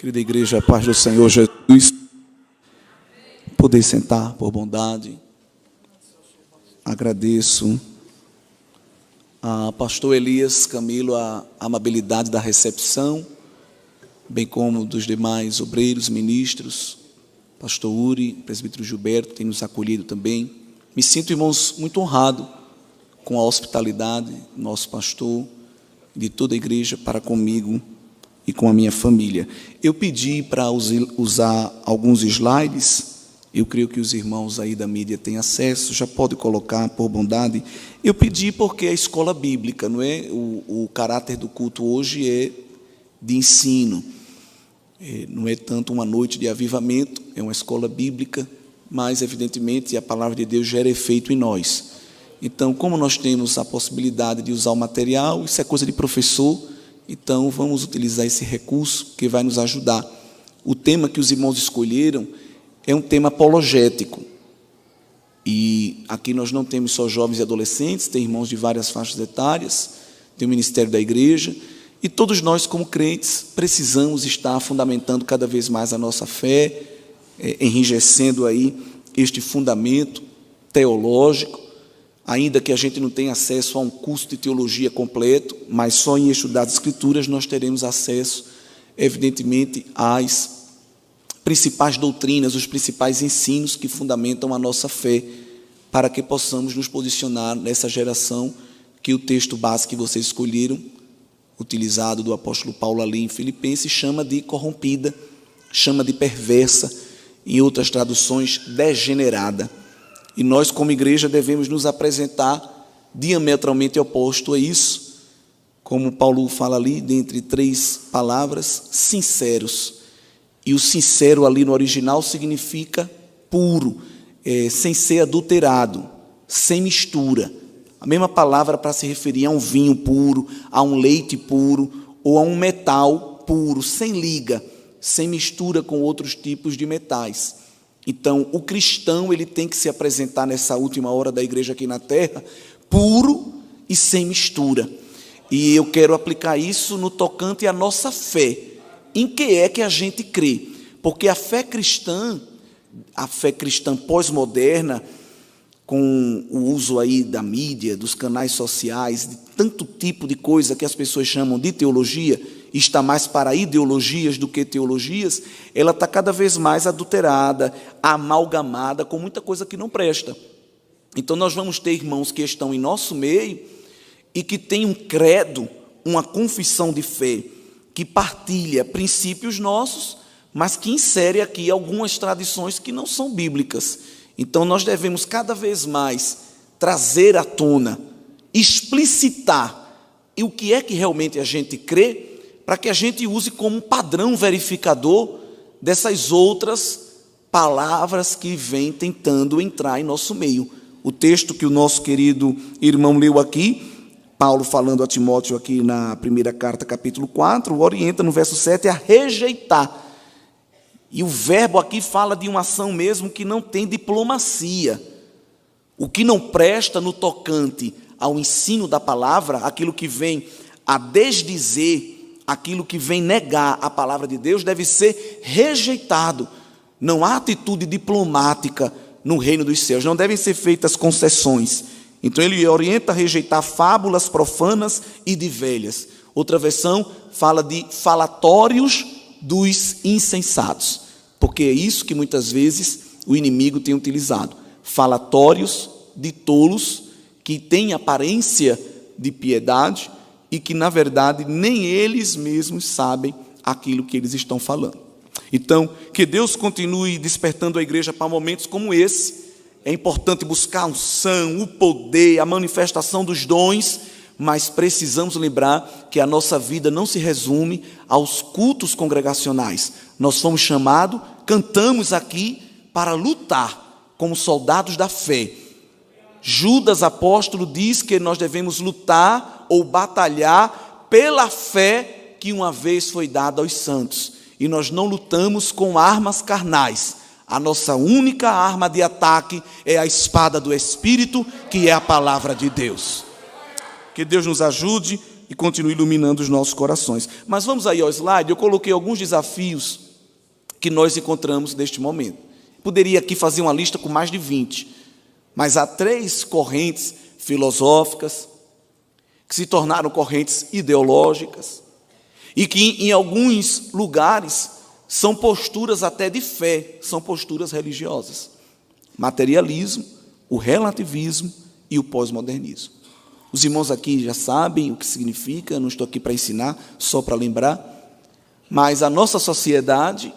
Querida igreja, a paz do Senhor Jesus. Poder sentar por bondade. Agradeço a pastor Elias Camilo a amabilidade da recepção, bem como dos demais obreiros, ministros, pastor Uri, presbítero Gilberto, tem nos acolhido também. Me sinto, irmãos, muito honrado com a hospitalidade do nosso pastor e de toda a igreja para comigo e com a minha família. Eu pedi para usar alguns slides, eu creio que os irmãos aí da mídia têm acesso, já pode colocar por bondade. Eu pedi porque a escola bíblica, não é? O caráter do culto hoje é de ensino, não é tanto uma noite de avivamento, é uma escola bíblica, mas evidentemente a palavra de Deus gera efeito em nós. Então, como nós temos a possibilidade de usar o material, isso é coisa de professor, então vamos utilizar esse recurso que vai nos ajudar. O tema que os irmãos escolheram é um tema apologético, e aqui nós não temos só jovens e adolescentes, tem irmãos de várias faixas etárias, tem o ministério da igreja, e todos nós como crentes precisamos estar fundamentando cada vez mais a nossa fé, enrijecendo aí este fundamento teológico, ainda que a gente não tenha acesso a um curso de teologia completo, mas só em estudar as Escrituras nós teremos acesso, evidentemente, às principais doutrinas, os principais ensinos que fundamentam a nossa fé, para que possamos nos posicionar nessa geração que o texto básico que vocês escolheram, utilizado do apóstolo Paulo ali em Filipenses, chama de corrompida, chama de perversa, em outras traduções, degenerada. E nós, como igreja, devemos nos apresentar diametralmente oposto a isso, como Paulo fala ali, dentre 3 palavras, sinceros. E o sincero ali no original significa puro, sem ser adulterado, sem mistura. A mesma palavra para se referir a um vinho puro, a um leite puro, ou a um metal puro, sem liga, sem mistura com outros tipos de metais. Então, o cristão ele tem que se apresentar nessa última hora da igreja aqui na terra, puro e sem mistura. E eu quero aplicar isso no tocante à nossa fé. Em que é que a gente crê? Porque a fé cristã pós-moderna, com o uso aí da mídia, dos canais sociais, de tanto tipo de coisa que as pessoas chamam de teologia, está mais para ideologias do que teologias, ela está cada vez mais adulterada, amalgamada com muita coisa que não presta. Então nós vamos ter irmãos que estão em nosso meio e que têm um credo, uma confissão de fé, que partilha princípios nossos, mas que insere aqui algumas tradições que não são bíblicas. Então nós devemos cada vez mais trazer à tona, explicitar o que é que realmente a gente crê, para que a gente use como padrão verificador dessas outras palavras que vêm tentando entrar em nosso meio. O texto que o nosso querido irmão leu aqui, Paulo falando a Timóteo aqui na primeira carta, capítulo 4, orienta no verso 7 a rejeitar. E o verbo aqui fala de uma ação mesmo que não tem diplomacia. O que não presta no tocante ao ensino da palavra, aquilo que vem a desdizer, aquilo que vem negar a palavra de Deus, deve ser rejeitado. Não há atitude diplomática no reino dos céus, não devem ser feitas concessões. Então ele orienta a rejeitar fábulas profanas e de velhas. Outra versão fala de falatórios dos insensatos, porque é isso que muitas vezes o inimigo tem utilizado. Falatórios de tolos que têm aparência de piedade, e que, na verdade, nem eles mesmos sabem aquilo que eles estão falando. Então, que Deus continue despertando a igreja para momentos como esse. É importante buscar a unção, o poder, a manifestação dos dons, mas precisamos lembrar que a nossa vida não se resume aos cultos congregacionais. Nós fomos chamados, cantamos aqui para lutar como soldados da fé. Judas, apóstolo, diz que nós devemos lutar ou batalhar pela fé que uma vez foi dada aos santos. E nós não lutamos com armas carnais. A nossa única arma de ataque é a espada do Espírito, que é a palavra de Deus. Que Deus nos ajude e continue iluminando os nossos corações. Mas vamos aí ao slide. Eu coloquei alguns desafios que nós encontramos neste momento. Poderia aqui fazer uma lista com mais de 20, mas há 3 correntes filosóficas que se tornaram correntes ideológicas e que em alguns lugares são posturas até de fé, são posturas religiosas: materialismo, o relativismo e o pós-modernismo. Os irmãos aqui já sabem o que significa, não estou aqui para ensinar, só para lembrar, mas a nossa sociedade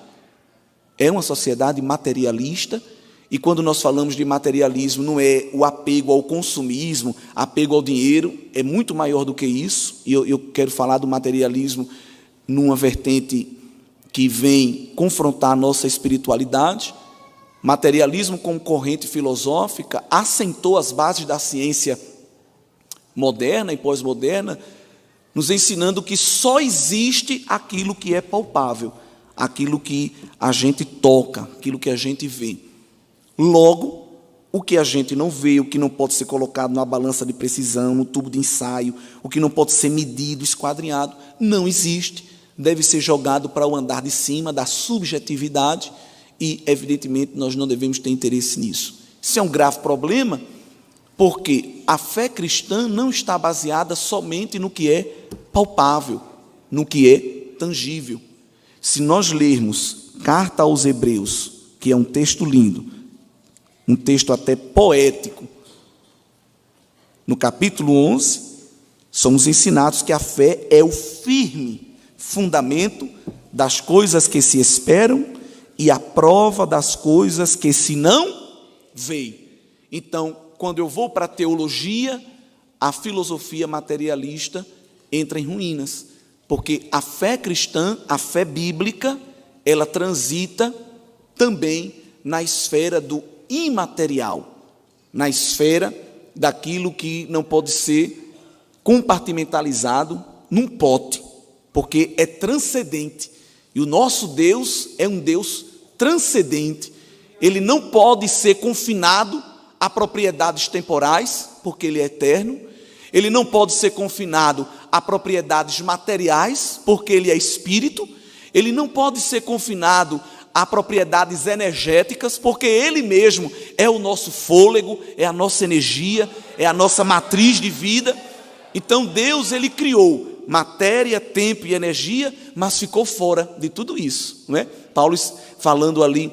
é uma sociedade materialista, e quando nós falamos de materialismo, não é o apego ao consumismo, apego ao dinheiro, é muito maior do que isso, e eu quero falar do materialismo numa vertente que vem confrontar a nossa espiritualidade. Materialismo como corrente filosófica assentou as bases da ciência moderna e pós-moderna, nos ensinando que só existe aquilo que é palpável, aquilo que a gente toca, aquilo que a gente vê. Logo, o que a gente não vê, o que não pode ser colocado na balança de precisão, no tubo de ensaio, o que não pode ser medido, esquadrinhado, não existe, deve ser jogado para o andar de cima da subjetividade e, evidentemente, nós não devemos ter interesse nisso. Isso é um grave problema, porque a fé cristã não está baseada somente no que é palpável, no que é tangível. Se nós lermos Carta aos Hebreus, que é um texto lindo, um texto até poético, no capítulo 11, somos ensinados que a fé é o firme fundamento das coisas que se esperam e a prova das coisas que se não veem. Então, quando eu vou para a teologia, a filosofia materialista entra em ruínas, porque a fé cristã, a fé bíblica, ela transita também na esfera do imaterial, na esfera daquilo que não pode ser compartimentalizado num pote, porque é transcendente, e o nosso Deus é um Deus transcendente. Ele não pode ser confinado a propriedades temporais, porque Ele é eterno. Ele não pode ser confinado a propriedades materiais, porque Ele é espírito. Ele não pode ser confinado a propriedades energéticas, porque Ele mesmo é o nosso fôlego, é a nossa energia, é a nossa matriz de vida. Então Deus, Ele criou matéria, tempo e energia, mas ficou fora de tudo isso, não é? Paulo, falando ali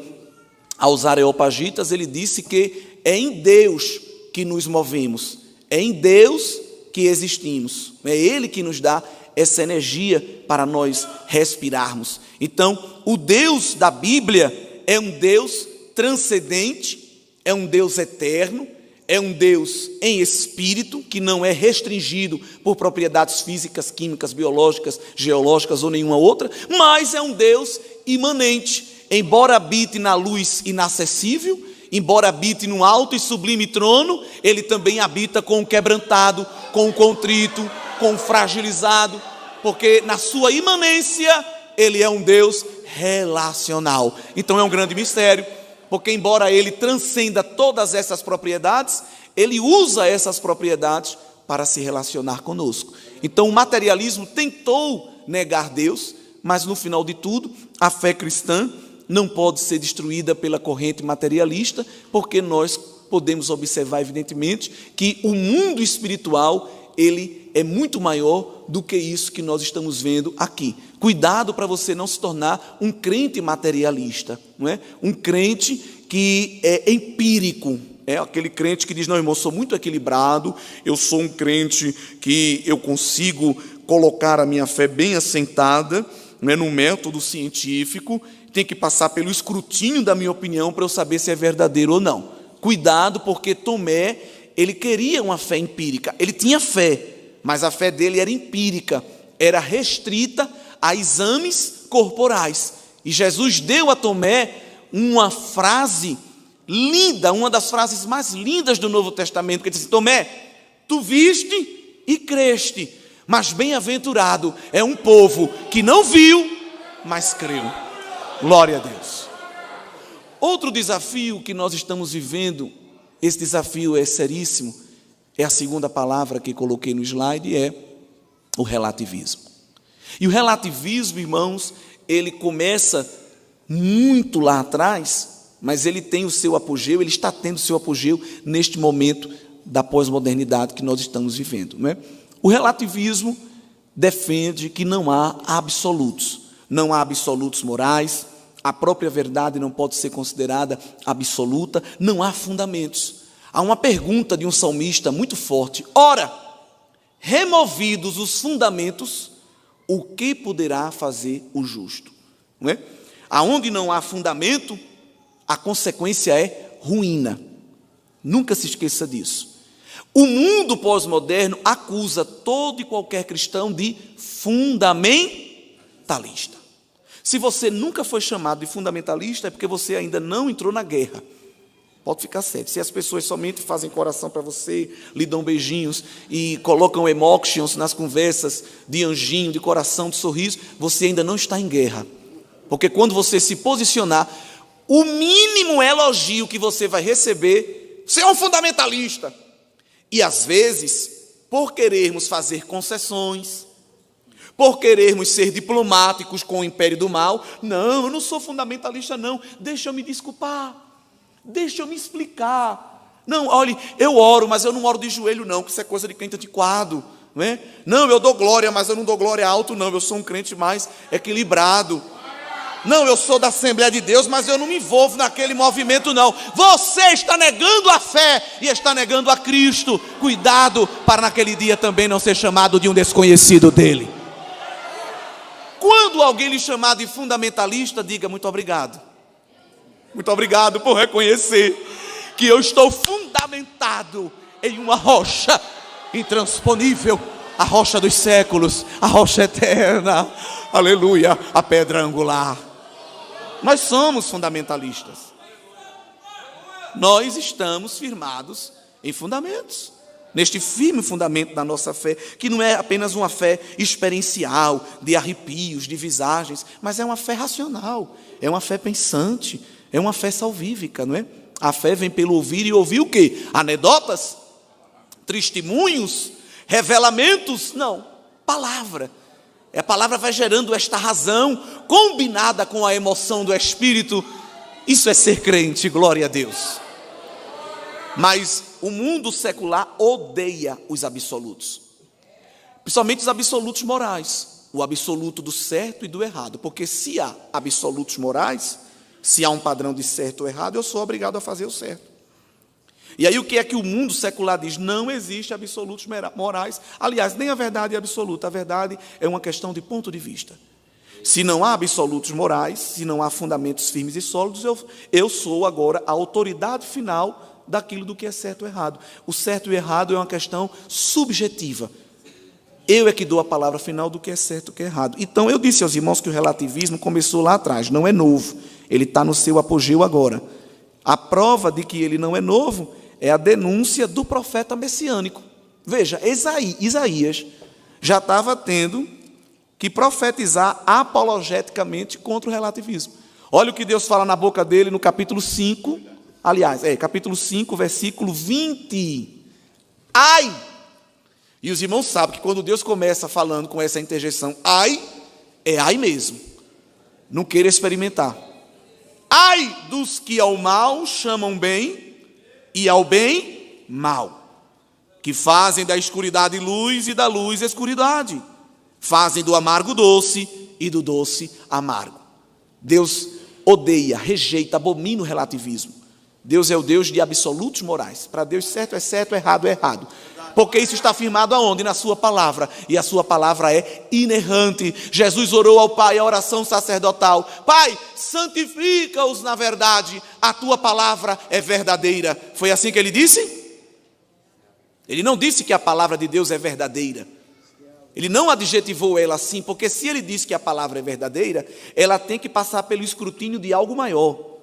aos Areopagitas, ele disse que é em Deus que nos movemos, é em Deus que existimos, é Ele que nos dá essa energia para nós respirarmos. Então, o Deus da Bíblia é um Deus transcendente, é um Deus eterno, é um Deus em espírito, que não é restringido por propriedades físicas, químicas, biológicas, geológicas ou nenhuma outra, mas é um Deus imanente, embora habite na luz inacessível, embora habite num alto e sublime trono, Ele também habita com o quebrantado, com o contrito, com o fragilizado, porque na sua imanência Ele é um Deus relacional. Então é um grande mistério, porque embora Ele transcenda todas essas propriedades, Ele usa essas propriedades para se relacionar conosco. Então o materialismo tentou negar Deus, mas no final de tudo, a fé cristã não pode ser destruída pela corrente materialista, porque nós podemos observar, evidentemente, que o mundo espiritual, ele é muito maior do que isso que nós estamos vendo aqui. Cuidado para você não se tornar um crente materialista, não é? Um crente que é empírico, é aquele crente que diz: não, irmão, eu sou muito equilibrado, eu sou um crente que eu consigo colocar a minha fé bem assentada, não é, no método científico, tem que passar pelo escrutínio da minha opinião para eu saber se é verdadeiro ou não. Cuidado, porque Tomé, ele queria uma fé empírica, ele tinha fé, mas a fé dele era empírica, era restrita a exames corporais. E Jesus deu a Tomé uma frase linda, uma das frases mais lindas do Novo Testamento, que ele disse: Tomé, tu viste e creste, mas bem-aventurado é um povo que não viu, mas creu. Glória a Deus. Outro desafio que nós estamos vivendo, esse desafio é seríssimo, é a segunda palavra que coloquei no slide, é O relativismo. E o relativismo, irmãos, ele começa muito lá atrás, mas ele tem o seu apogeu, ele está tendo o seu apogeu neste momento da pós-modernidade que nós estamos vivendo, não é? O relativismo defende que não há absolutos. Não há absolutos morais, a própria verdade não pode ser considerada absoluta, não há fundamentos. Há uma pergunta de um salmista muito forte: ora, removidos os fundamentos, o que poderá fazer o justo? Não é? Aonde não há fundamento, a consequência é ruína. Nunca se esqueça disso. O mundo pós-moderno acusa todo e qualquer cristão de fundamentalista. Se você nunca foi chamado de fundamentalista, é porque você ainda não entrou na guerra. Pode ficar sério. Se as pessoas somente fazem coração para você, lhe dão beijinhos e colocam emotions nas conversas de anjinho, de coração, de sorriso, você ainda não está em guerra. Porque quando você se posicionar, o mínimo elogio que você vai receber, você é um fundamentalista. E às vezes, por querermos fazer concessões, por querermos ser diplomáticos com o império do mal, não, eu não sou fundamentalista não, deixa eu me desculpar, deixa eu me explicar. Não, olhe, eu oro, mas eu não oro de joelho não, porque isso é coisa de crente antiquado, não é? Não, eu dou glória, mas eu não dou glória alto não, eu sou um crente mais equilibrado. Não, eu sou da Assembleia de Deus, mas eu não me envolvo naquele movimento não. Você está negando a fé e está negando a Cristo. Cuidado para naquele dia também não ser chamado de um desconhecido dele. Quando alguém lhe chamar de fundamentalista, diga muito obrigado. Muito obrigado por reconhecer que eu estou fundamentado em uma rocha intransponível, a rocha dos séculos, a rocha eterna, aleluia, a pedra angular. Nós somos fundamentalistas. Nós estamos firmados em fundamentos, neste firme fundamento da nossa fé, que não é apenas uma fé experiencial, de arrepios, de visagens, mas é uma fé racional, é uma fé pensante, é uma fé salvífica, não é? A fé vem pelo ouvir, e ouvir o quê? Anedotas? Testemunhos? Revelamentos? Não, palavra. A palavra vai gerando esta razão, combinada com a emoção do Espírito. Isso é ser crente, glória a Deus. Mas o mundo secular odeia os absolutos, principalmente os absolutos morais, o absoluto do certo e do errado, porque se há absolutos morais, se há um padrão de certo ou errado, eu sou obrigado a fazer o certo. E aí o que é que o mundo secular diz? Não existe absolutos morais. Aliás, nem a verdade é absoluta. A verdade é uma questão de ponto de vista. Se não há absolutos morais, se não há fundamentos firmes e sólidos, eu sou agora a autoridade final daquilo do que é certo ou errado. O certo e o errado é uma questão subjetiva. Eu é que dou a palavra final do que é certo e o que é errado. Então eu disse aos irmãos que o relativismo começou lá atrás, não é novo. Ele está no seu apogeu agora. A prova de que ele não é novo é a denúncia do profeta messiânico. Veja, Isaías já estava tendo que profetizar apologeticamente contra o relativismo. Olha o que Deus fala na boca dele no capítulo 5, capítulo 5, versículo 20. Ai! E os irmãos sabem que quando Deus começa falando com essa interjeição, ai, é ai mesmo. Não queira experimentar. Ai dos que ao mal chamam bem, e ao bem, mal, que fazem da escuridade luz e da luz escuridade, fazem do amargo doce e do doce amargo. Deus odeia, rejeita, abomina o relativismo. Deus é o Deus de absolutos morais. Para Deus certo, errado é errado. Porque isso está firmado aonde? Na sua palavra. E a sua palavra é inerrante. Jesus orou ao Pai, a oração sacerdotal: Pai, santifica-os na verdade, a tua palavra é verdadeira. Foi assim que ele disse? Ele não disse que a palavra de Deus é verdadeira. Ele não adjetivou ela assim, porque se ele disse que a palavra é verdadeira, ela tem que passar pelo escrutínio de algo maior.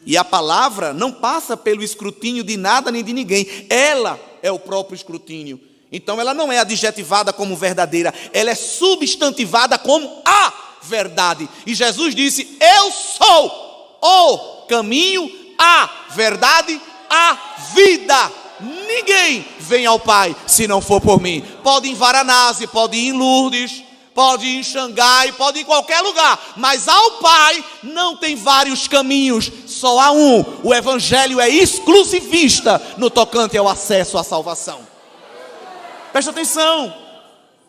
E a palavra não passa pelo escrutínio de nada nem de ninguém. Ela é o próprio escrutínio. Então ela não é adjetivada como verdadeira, ela é substantivada como a verdade. E Jesus disse: eu sou o caminho, a verdade, a vida. Ninguém vem ao Pai se não for por mim. Pode ir em Varanasi, pode ir em Lourdes, pode ir em Xangai, pode ir em qualquer lugar, mas ao Pai não tem vários caminhos, só há um. O Evangelho é exclusivista no tocante ao acesso à salvação. Presta atenção,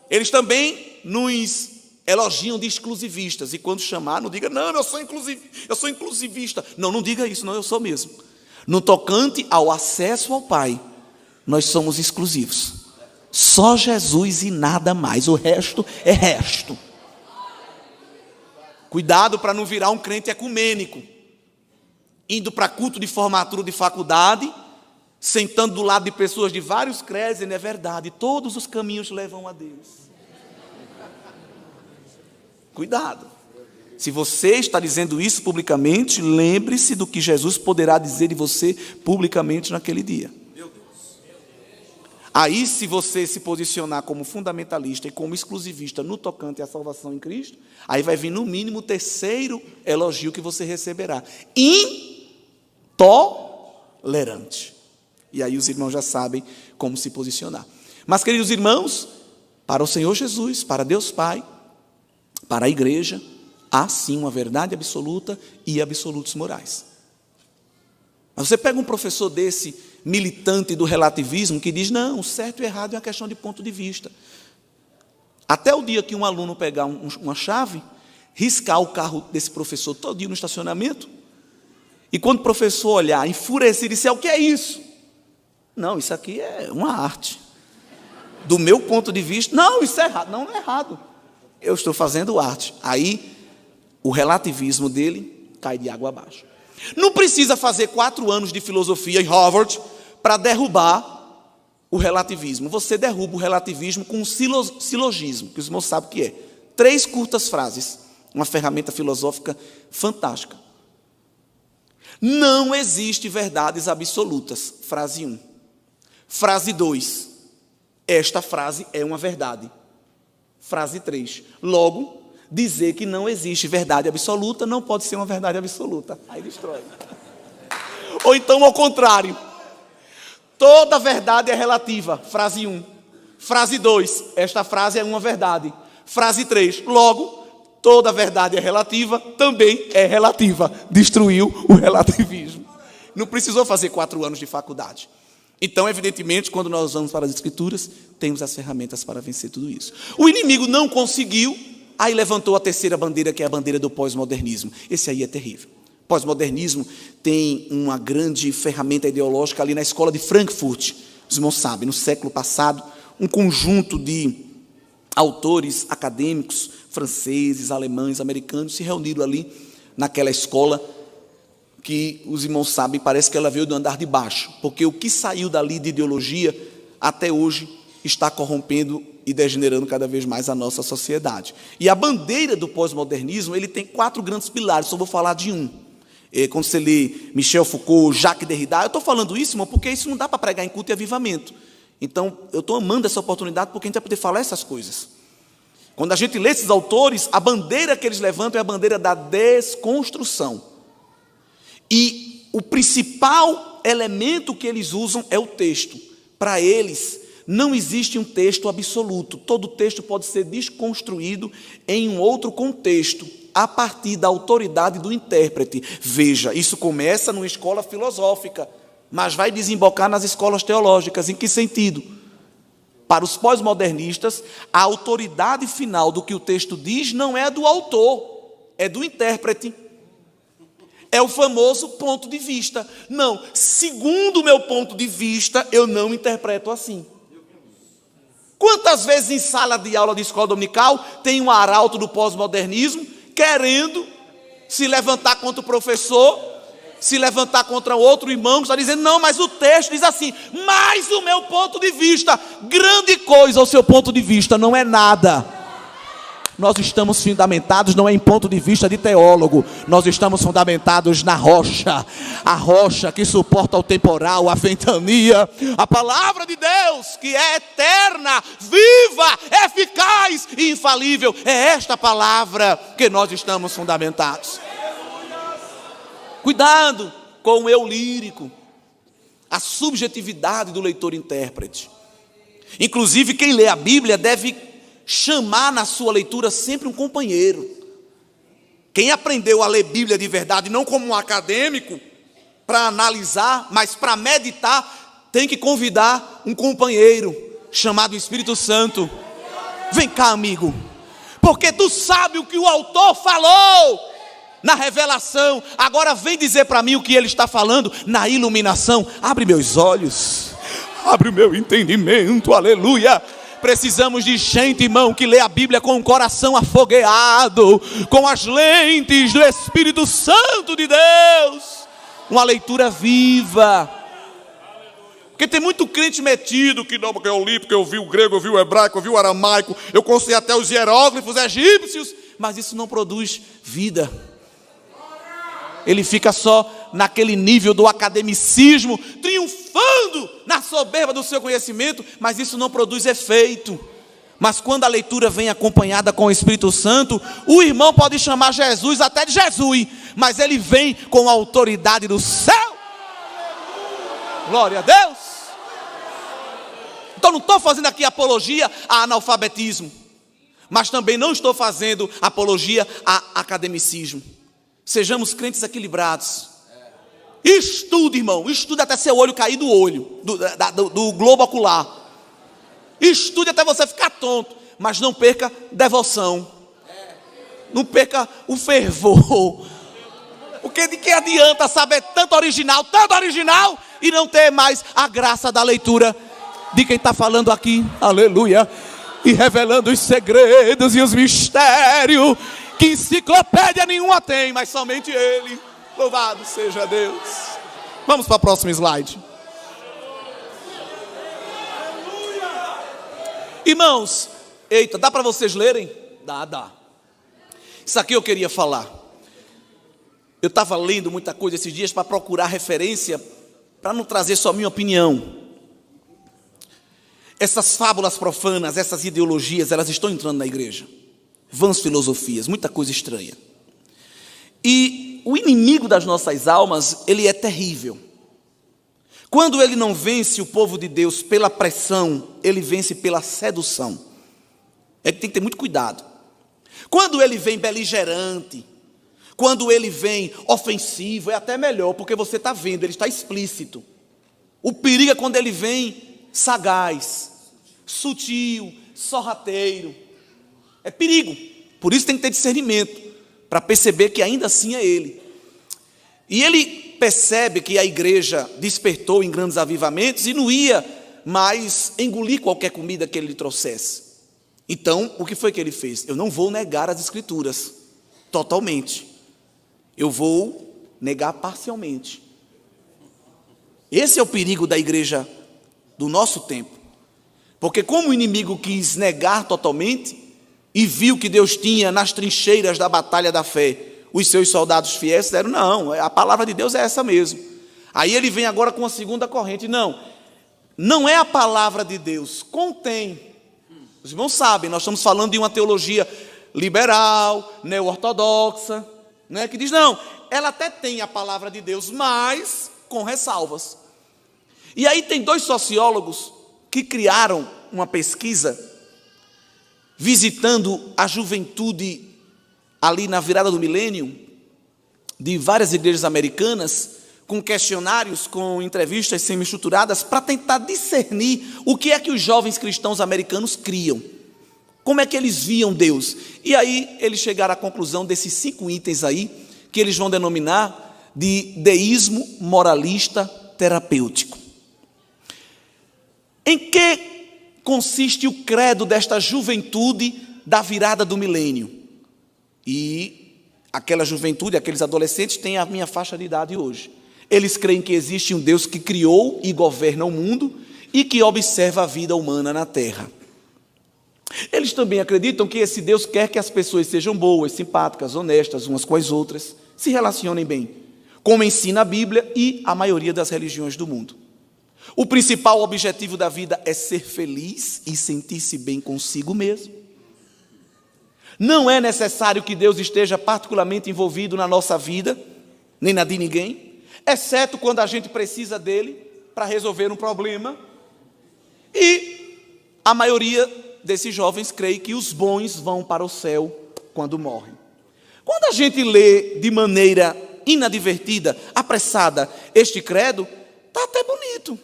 eles também nos elogiam de exclusivistas, e quando chamar, não diga, não, eu sou inclusivista. Não diga isso, não, eu sou mesmo. No tocante ao acesso ao Pai, nós somos exclusivos. Só Jesus e nada mais, o resto é resto. Cuidado para não virar um crente ecumênico, indo para culto de formatura de faculdade, sentando do lado de pessoas de vários credos, e não é verdade, todos os caminhos levam a Deus. Cuidado. Se você está dizendo isso publicamente, lembre-se do que Jesus poderá dizer de você publicamente naquele dia. Aí, se você se posicionar como fundamentalista e como exclusivista no tocante à salvação em Cristo, aí vai vir no mínimo o terceiro elogio que você receberá: intolerante. E aí os irmãos já sabem como se posicionar. Mas, queridos irmãos, para o Senhor Jesus, para Deus Pai, para a igreja, há sim uma verdade absoluta e absolutos morais. Mas você pega um professor desse, militante do relativismo, que diz, não, o certo e o errado é uma questão de ponto de vista. Até o dia que um aluno pegar uma chave, riscar o carro desse professor todinho no estacionamento, e quando o professor olhar, enfurecer e disser, o que é isso? Não, isso aqui é uma arte. Do meu ponto de vista, não, isso é errado. Não é errado. Eu estou fazendo arte. Aí, o relativismo dele cai de água abaixo. Não precisa fazer 4 anos de filosofia em Harvard para derrubar o relativismo. Você derruba o relativismo com um silogismo, que os irmãos sabem o que é. 3 curtas frases, uma ferramenta filosófica fantástica. Não existe verdades absolutas. Frase 1. Frase 2. Esta frase é uma verdade. Frase 3. Logo, dizer que não existe verdade absoluta não pode ser uma verdade absoluta. Aí destrói. Ou então, ao contrário. Toda verdade é relativa. Frase 1. Frase 2. Esta frase é uma verdade. Frase 3. Logo, toda verdade é relativa, também é relativa. Destruiu o relativismo. Não precisou fazer 4 anos de faculdade. Então, evidentemente, quando nós vamos para as Escrituras, temos as ferramentas para vencer tudo isso. O inimigo não conseguiu, aí levantou a terceira bandeira, que é a bandeira do pós-modernismo. Esse aí é terrível. Pós-modernismo tem uma grande ferramenta ideológica ali na escola de Frankfurt. Os irmãos sabem, no século passado, um conjunto de autores acadêmicos, franceses, alemães, americanos, se reuniram ali naquela escola, que os irmãos sabem, parece que ela veio do andar de baixo, porque o que saiu dali de ideologia, até hoje, está corrompendo e degenerando cada vez mais a nossa sociedade. E a bandeira do pós-modernismo, ele tem 4 grandes pilares, só vou falar de um. Quando você lê Michel Foucault, Jacques Derrida, eu estou falando isso, irmão, porque isso não dá para pregar em culto e avivamento. Então, eu estou amando essa oportunidade, porque a gente vai poder falar essas coisas. Quando a gente lê esses autores, a bandeira que eles levantam é a bandeira da desconstrução. E o principal elemento que eles usam é o texto. Para eles, não existe um texto absoluto. Todo texto pode ser desconstruído em um outro contexto, a partir da autoridade do intérprete. Veja, isso começa numa escola filosófica, mas vai desembocar nas escolas teológicas. Em que sentido? Para os pós-modernistas, a autoridade final do que o texto diz não é do autor, é do intérprete. É o famoso ponto de vista. Não, segundo o meu ponto de vista, eu não interpreto assim. Quantas vezes em sala de aula de escola dominical tem um arauto do pós-modernismo querendo se levantar contra o professor, se levantar contra outro irmão que está dizendo, não, mas o texto diz assim, mas o meu ponto de vista, grande coisa o seu ponto de vista, não é nada. Nós estamos fundamentados não é em ponto de vista de teólogo, nós estamos fundamentados na rocha, a rocha que suporta o temporal, a ventania, a palavra de Deus que é eterna, viva, eficaz e infalível. É esta palavra que nós estamos fundamentados. Cuidado com o eu lírico. a subjetividade do leitor-intérprete. Inclusive, quem lê a Bíblia deve chamar na sua leitura sempre um companheiro. Quem aprendeu a ler Bíblia de verdade, não como um acadêmico, para analisar, mas para meditar, tem que convidar um companheiro, chamado Espírito Santo. Vem cá, amigo, porque tu sabe o que o autor falou na revelação, agora vem dizer para mim o que ele está falando na iluminação. Abre meus olhos, abre o meu entendimento, aleluia. Precisamos de gente, irmão, que lê a Bíblia com o coração afogueado, com as lentes do Espírito Santo de Deus, uma leitura viva. Porque tem muito crente metido, que não, porque eu li, porque eu vi o grego, eu vi o hebraico, eu vi o aramaico, eu conheci até os hieróglifos egípcios, mas isso não produz vida. Ele fica só naquele nível do academicismo, triunfando na soberba do seu conhecimento, mas isso não produz efeito. Mas quando a leitura vem acompanhada com o Espírito Santo, o irmão pode chamar Jesus até de Jesus, mas ele vem com a autoridade do céu. Glória a Deus. Então não estou fazendo aqui apologia a analfabetismo, mas também não estou fazendo apologia a academicismo. Sejamos crentes equilibrados. Estude, irmão, estude até seu olho cair do olho, do globo ocular. Estude até você ficar tonto, mas não perca devoção. Não perca o fervor. Porque de que adianta saber tanto original, e não ter mais a graça da leitura de quem está falando aqui, aleluia, e revelando os segredos e os mistérios que enciclopédia nenhuma tem, mas somente Ele. Louvado seja Deus. Vamos para o próximo slide. Irmãos, eita, dá para vocês lerem? Dá. Isso aqui eu queria falar. Eu estava lendo muita coisa esses dias para procurar referência, para não trazer só minha opinião. Essas fábulas profanas, essas ideologias, elas estão entrando na igreja. Vãs filosofias, muita coisa estranha. E o inimigo das nossas almas, ele é terrível. Quando ele não vence o povo de Deus pela pressão, ele vence pela sedução. É que tem que ter muito cuidado. Quando ele vem beligerante, quando ele vem ofensivo, é até melhor, porque você está vendo, ele está explícito. O perigo é quando ele vem sagaz, sutil, sorrateiro. É perigo. Por isso tem que ter discernimento, para perceber que ainda assim é ele. E ele percebe que a igreja despertou em grandes avivamentos e não ia mais engolir qualquer comida que ele lhe trouxesse. Então, o que foi que ele fez? Eu não vou negar as escrituras totalmente. Eu vou negar parcialmente. Esse é o perigo da igreja do nosso tempo. Porque como o inimigo quis negar totalmente e viu que Deus tinha nas trincheiras da batalha da fé os seus soldados fiéis, disseram, não, a palavra de Deus é essa mesmo. Aí ele vem agora com a segunda corrente, não é a palavra de Deus, contém. Os irmãos sabem, nós estamos falando de uma teologia liberal, neo-ortodoxa, né, que diz, não, ela até tem a palavra de Deus, mas com ressalvas. E aí tem dois sociólogos que criaram uma pesquisa, visitando a juventude ali na virada do milênio, de várias igrejas americanas, com questionários, com entrevistas semi-estruturadas, para tentar discernir o que é que os jovens cristãos americanos criam. Como é que eles viam Deus? E aí eles chegaram à conclusão desses 5 itens aí, que eles vão denominar de deísmo moralista terapêutico. Em que consiste o credo desta juventude da virada do milênio? E aquela juventude, aqueles adolescentes têm a minha faixa de idade hoje. Eles creem que existe um Deus que criou e governa o mundo e que observa a vida humana na terra. Eles também acreditam que esse Deus quer que as pessoas sejam boas, simpáticas, honestas umas com as outras, se relacionem bem, como ensina a Bíblia e a maioria das religiões do mundo. O principal objetivo da vida é ser feliz e sentir-se bem consigo mesmo. Não é necessário que Deus esteja particularmente envolvido na nossa vida, nem na de ninguém, exceto quando a gente precisa dele. para resolver um problema. E a maioria desses jovens crê que os bons vão para o céu quando morrem. Quando a gente lê de maneira inadvertida, apressada, este credo, está até bonito.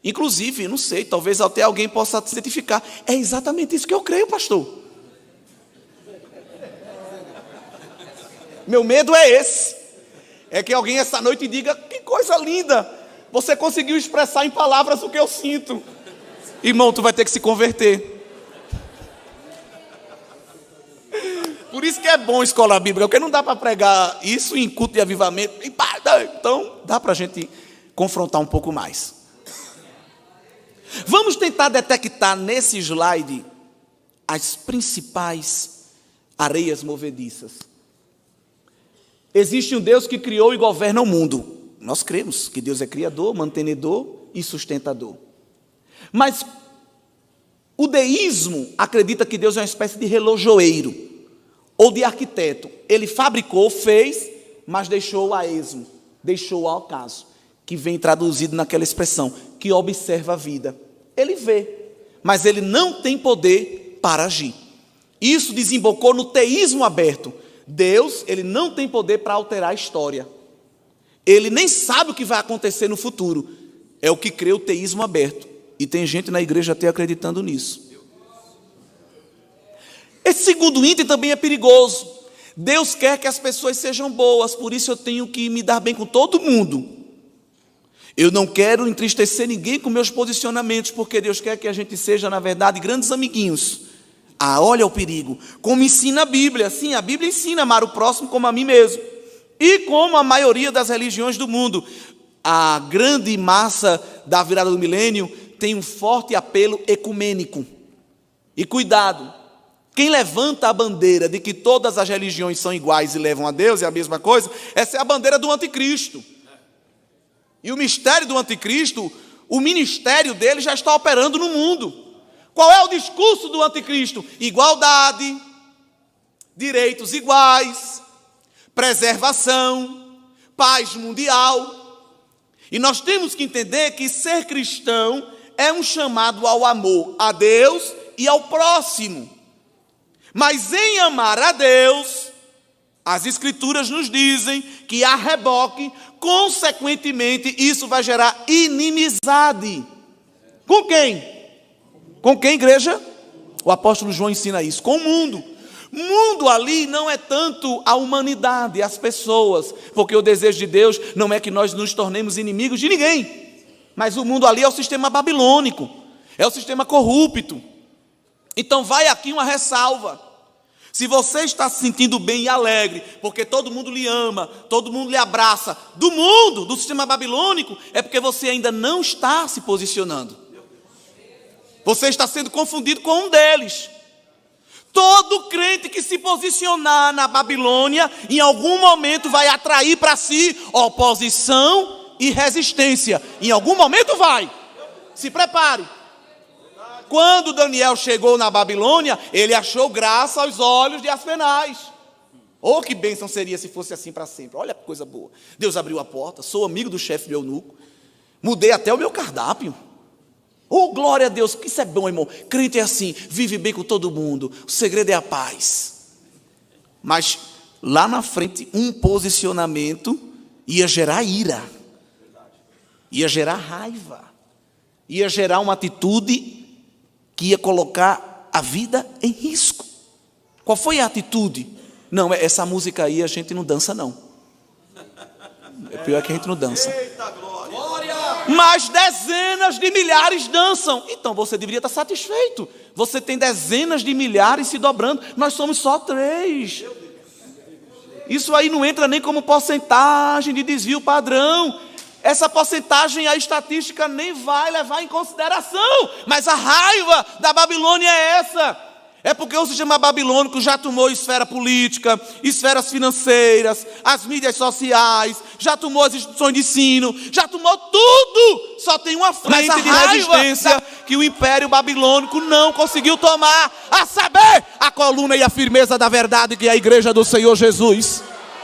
Inclusive, não sei, talvez até alguém possa se identificar. É exatamente isso que eu creio, pastor. Meu medo é esse. É que alguém essa noite diga, que coisa linda, você conseguiu expressar em palavras o que eu sinto. Irmão, tu vai ter que se converter. Por isso que é bom escola bíblica, porque não dá para pregar isso em culto de avivamento. Então, dá para a gente confrontar um pouco mais. Vamos tentar detectar nesse slide as principais areias movediças. Existe um Deus que criou e governa o mundo. Nós cremos que Deus é criador, mantenedor e sustentador. Mas o deísmo acredita que Deus é uma espécie de relojoeiro ou de arquiteto. Ele fabricou, fez, mas deixou a esmo, deixou ao acaso, que vem traduzido naquela expressão, que observa a vida. Ele vê, mas ele não tem poder para agir. Isso desembocou no teísmo aberto. Deus, ele não tem poder para alterar a história. Ele nem sabe o que vai acontecer no futuro. É o que crê o teísmo aberto. E tem gente na igreja até acreditando nisso. Esse segundo item também é perigoso. Deus quer que as pessoas sejam boas, por isso eu tenho que me dar bem com todo mundo. Eu não quero entristecer ninguém com meus posicionamentos, porque Deus quer que a gente seja, na verdade, grandes amiguinhos. Olha o perigo. Como ensina a Bíblia. Sim, a Bíblia ensina a amar o próximo como a mim mesmo. E como a maioria das religiões do mundo. A grande massa da virada do milênio tem um forte apelo ecumênico. E cuidado, quem levanta a bandeira de que todas as religiões são iguais e levam a Deus, é a mesma coisa, essa é a bandeira do anticristo. E o mistério do anticristo, o ministério dele já está operando no mundo. Qual é o discurso do anticristo? Igualdade, direitos iguais, preservação, paz mundial. E nós temos que entender que ser cristão é um chamado ao amor a Deus e ao próximo. Mas em amar a Deus, as Escrituras nos dizem que a reboque, consequentemente, isso vai gerar inimizade. Com quem? Com quem, igreja? O apóstolo João ensina isso. Com o mundo. Mundo ali não é tanto a humanidade, as pessoas, porque o desejo de Deus não é que nós nos tornemos inimigos de ninguém. Mas o mundo ali é o sistema babilônico, é o sistema corrupto. Então vai aqui uma ressalva. Se você está se sentindo bem e alegre, porque todo mundo lhe ama, todo mundo lhe abraça, do mundo, do sistema babilônico, é porque você ainda não está se posicionando. Você está sendo confundido com um deles. Todo crente que se posicionar na Babilônia, em algum momento vai atrair para si oposição e resistência. Em algum momento vai. Se prepare. Quando Daniel chegou na Babilônia, ele achou graça aos olhos de Aspenaz. Oh, que bênção seria se fosse assim para sempre. Olha que coisa boa. Deus abriu a porta, sou amigo do chefe do eunuco. Mudei até o meu cardápio. Oh, glória a Deus, que isso é bom, irmão. Crente é assim, vive bem com todo mundo. O segredo é a paz. Mas lá na frente, um posicionamento ia gerar ira. Ia gerar raiva. Ia gerar uma atitude que ia colocar a vida em risco. Qual foi a atitude? Não, essa música aí a gente não dança, não. É pior que a gente não dança. Eita, glória! Mas dezenas de milhares dançam. Então você deveria estar satisfeito. Você tem dezenas de milhares se dobrando. Nós somos só 3. Isso aí não entra nem como porcentagem de desvio padrão. Essa porcentagem, a estatística nem vai levar em consideração. Mas a raiva da Babilônia é essa. É porque o sistema babilônico já tomou esfera política, esferas financeiras, as mídias sociais, já tomou as instituições de ensino, já tomou tudo. Só tem uma frente de resistência que o império babilônico não conseguiu tomar, a saber, a coluna e a firmeza da verdade, que é a igreja do Senhor Jesus.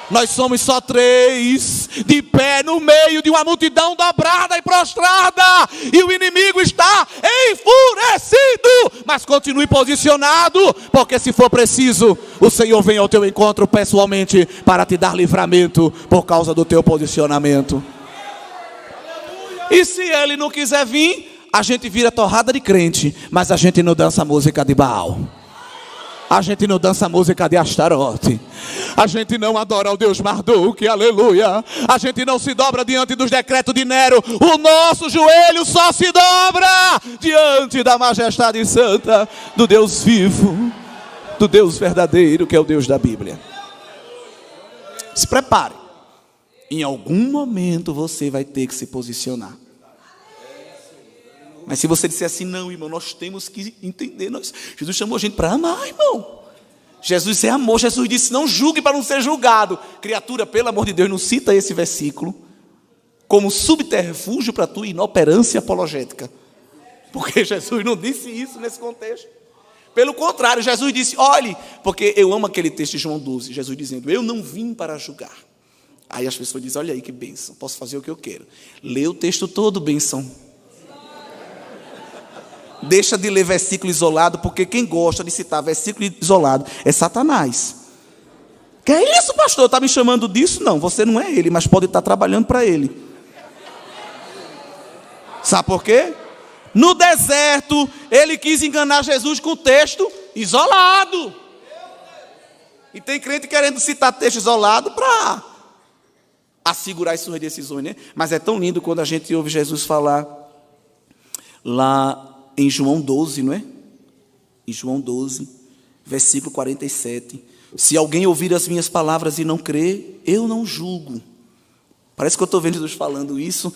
Nós somos só 3, de pé no meio de uma multidão dobrada e prostrada, e o inimigo está enfurecido. Mas continue posicionado, porque se for preciso, o Senhor vem ao teu encontro pessoalmente para te dar livramento por causa do teu posicionamento. E se ele não quiser vir, a gente vira torrada de crente, mas a gente não dança música de Baal. A gente não dança música de Astarote. A gente não adora o Deus Marduk, aleluia. A gente não se dobra diante dos decretos de Nero. O nosso joelho só se dobra diante da majestade santa do Deus vivo, do Deus verdadeiro, que é o Deus da Bíblia. Se prepare. Em algum momento você vai ter que se posicionar. Mas se você disser assim, não, irmão, nós temos que entender. Jesus chamou a gente para amar, irmão. Jesus é amor. Jesus disse, não julgue para não ser julgado. Criatura, pelo amor de Deus, não cita esse versículo como subterfúgio para a tua inoperância apologética. Porque Jesus não disse isso nesse contexto. Pelo contrário, Jesus disse, olhe, porque eu amo aquele texto de João 12. Jesus dizendo, eu não vim para julgar. Aí as pessoas dizem, olha aí que bênção, posso fazer o que eu quero. Lê o texto todo, bênção. Deixa de ler versículo isolado, porque quem gosta de citar versículo isolado é Satanás. Que é isso, pastor? Está me chamando disso? Não, você não é ele, mas pode estar trabalhando para ele. Sabe por quê? No deserto, ele quis enganar Jesus com o texto isolado. E tem crente querendo citar texto isolado para assegurar as suas decisões, né? Mas é tão lindo quando a gente ouve Jesus falar lá em João 12, não é? Em João 12, versículo 47. Se alguém ouvir as minhas palavras e não crer, eu não julgo. Parece que eu estou vendo Jesus falando isso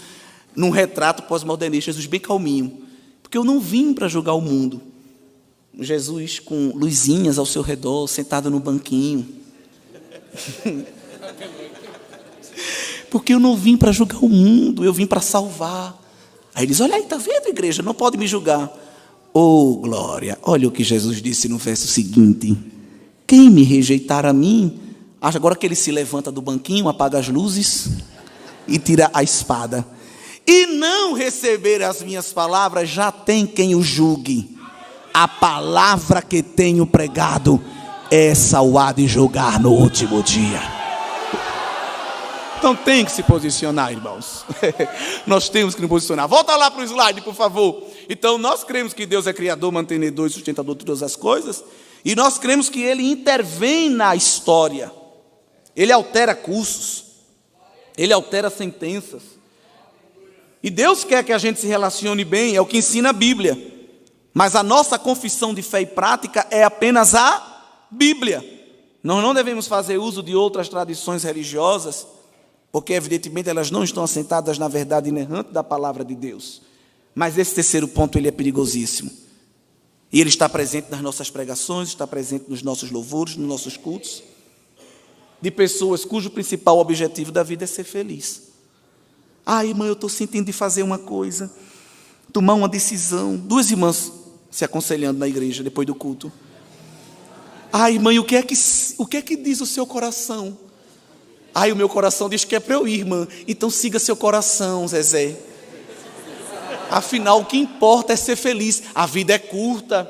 num retrato pós-modernista, Jesus bem calminho. Porque eu não vim para julgar o mundo. Jesus com luzinhas ao seu redor, sentado no banquinho. Porque eu não vim para julgar o mundo, eu vim para salvar. Aí ele diz, olha aí, está vendo, igreja? Não pode me julgar. Oh, glória! Olha o que Jesus disse no verso seguinte. Quem me rejeitar a mim, agora que ele se levanta do banquinho, apaga as luzes e tira a espada. E não receber as minhas palavras, já tem quem o julgue. A palavra que tenho pregado, essa o há de julgar no último dia. Então tem que se posicionar, irmãos. Nós temos que nos posicionar. Volta lá para o slide, por favor. Então nós cremos que Deus é criador, mantenedor e sustentador de todas as coisas. E nós cremos que Ele intervém na história. Ele altera cursos. Ele altera sentenças. E Deus quer que a gente se relacione bem, é o que ensina a Bíblia. Mas a nossa confissão de fé e prática é apenas a Bíblia. Nós não devemos fazer uso de outras tradições religiosas, porque evidentemente elas não estão assentadas na verdade inerrante da palavra de Deus. Mas esse terceiro ponto, ele é perigosíssimo. E ele está presente nas nossas pregações, está presente nos nossos louvores, nos nossos cultos, de pessoas cujo principal objetivo da vida é ser feliz. Ah, irmã, eu estou sentindo de fazer uma coisa, tomar uma decisão. 2 irmãs se aconselhando na igreja depois do culto. Ah, irmã, o que é que diz o seu coração? Ai, o meu coração diz que é para eu ir, irmã. Então siga seu coração, Zezé. Afinal, o que importa é ser feliz. A vida é curta.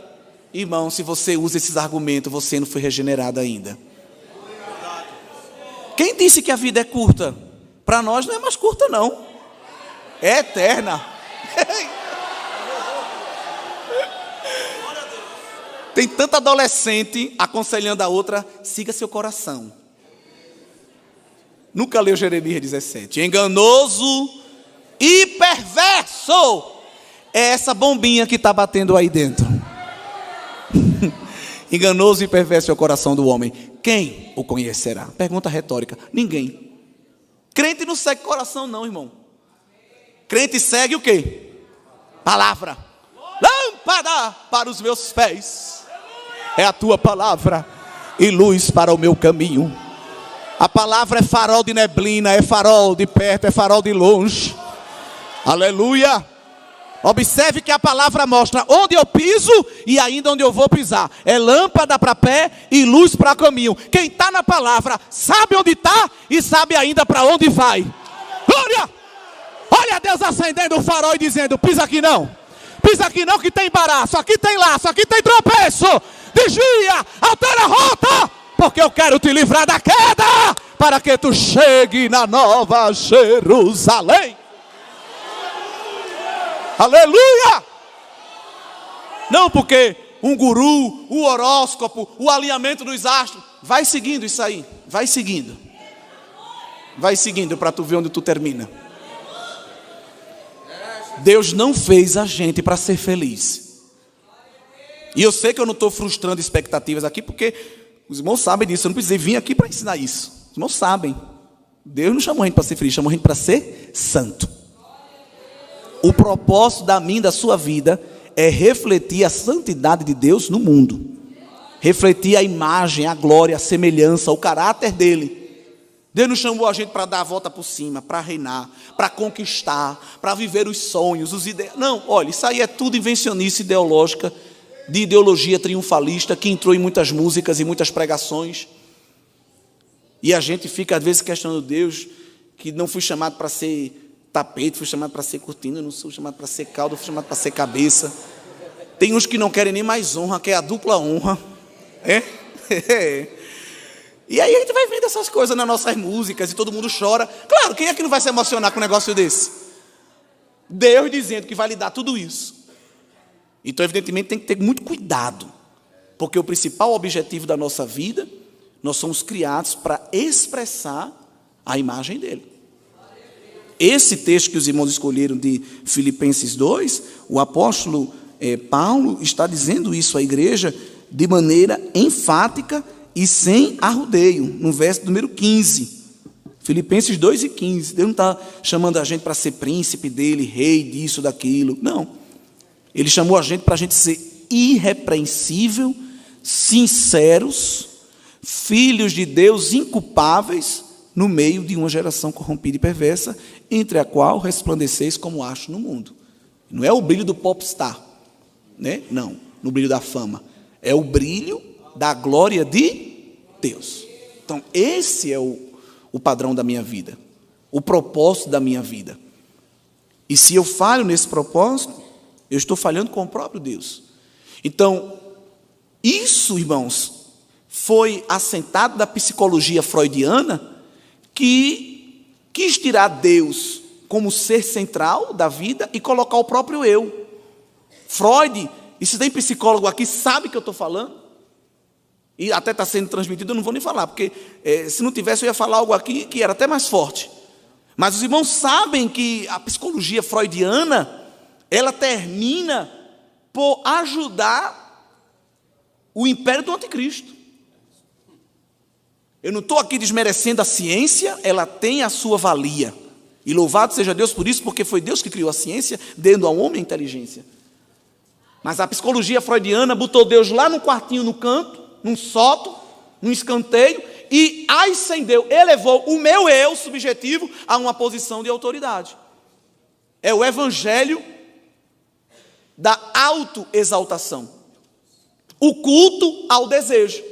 Irmão, se você usa esses argumentos, você não foi regenerado ainda. Quem disse que a vida é curta? Para nós não é mais curta, não. É eterna. Tem tanta adolescente aconselhando a outra, siga seu coração. Nunca leu Jeremias 17. Enganoso e perverso é essa bombinha que está batendo aí dentro. Enganoso e perverso é o coração do homem. Quem o conhecerá? Pergunta retórica. Ninguém. Crente não segue coração não, irmão. Crente segue o quê? Palavra. Lâmpada para os meus pés é a tua palavra e luz para o meu caminho. A palavra é farol de neblina, é farol de perto, é farol de longe. Aleluia. Observe que a palavra mostra onde eu piso e ainda onde eu vou pisar. É lâmpada para pé e luz para caminho. Quem está na palavra sabe onde está e sabe ainda para onde vai. Glória! Olha Deus acendendo o farol e dizendo: pisa aqui não que tem embaraço, aqui tem laço, aqui tem tropeço. Desvia, altera a rota, porque eu quero te livrar da queda, para que tu chegue na nova Jerusalém. Aleluia! Não porque um guru, o horóscopo, o alinhamento dos astros. Vai seguindo isso aí. Vai seguindo. Vai seguindo para tu ver onde tu termina. Deus não fez a gente para ser feliz. E eu sei que eu não estou frustrando expectativas aqui, porque os irmãos sabem disso. Eu não precisei vir aqui para ensinar isso. Os irmãos sabem. Deus não chamou a gente para ser feliz, chamou a gente para ser santo. O propósito da minha e da sua vida é refletir a santidade de Deus no mundo. Refletir a imagem, a glória, a semelhança, o caráter dele. Deus não chamou a gente para dar a volta por cima, para reinar, para conquistar, para viver os sonhos, os ideais. Não, olha, isso aí é tudo invencionice ideológica, de ideologia triunfalista, que entrou em muitas músicas e muitas pregações. E a gente fica às vezes questionando Deus, que não fui chamado para ser tapete, fui chamado para ser cortina, não fui chamado para ser cauda, fui chamado para ser cabeça. Tem uns que não querem nem mais honra, quer a dupla honra. E aí a gente vai vendo essas coisas nas nossas músicas e todo mundo chora. Claro, quem é que não vai se emocionar com um negócio desse? Deus dizendo que vai lhe dar tudo isso. Então, evidentemente, tem que ter muito cuidado, porque o principal objetivo da nossa vida, nós somos criados para expressar a imagem dele. Esse texto que os irmãos escolheram de Filipenses 2, o apóstolo Paulo está dizendo isso à igreja de maneira enfática e sem arrudeio, no verso número 15. Filipenses 2 e 15. Deus não está chamando a gente para ser príncipe dele, rei disso, daquilo. Não. Ele chamou a gente para a gente ser irrepreensível, sinceros, filhos de Deus inculpáveis, no meio de uma geração corrompida e perversa, entre a qual resplandeceis como astro no mundo. Não é o brilho do popstar, né? Não, no brilho da fama. É o brilho da glória de Deus. Então, esse é o padrão da minha vida, o propósito da minha vida. E se eu falho nesse propósito, eu estou falhando com o próprio Deus. Então, isso, irmãos, foi assentado da psicologia freudiana, que quis tirar Deus como ser central da vida e colocar o próprio eu. Freud, e se tem psicólogo aqui, sabe o que eu estou falando? E até está sendo transmitido, eu não vou nem falar, porque se não tivesse eu ia falar algo aqui que era até mais forte. Mas os irmãos sabem que a psicologia freudiana, ela termina por ajudar o império do anticristo. Eu não estou aqui desmerecendo a ciência, ela tem a sua valia. E louvado seja Deus por isso, porque foi Deus que criou a ciência, dando ao homem a inteligência. Mas a psicologia freudiana botou Deus lá no quartinho, no canto, num sótão, num escanteio, e ascendeu, elevou o meu eu subjetivo a uma posição de autoridade. É o evangelho da autoexaltação. O culto ao desejo.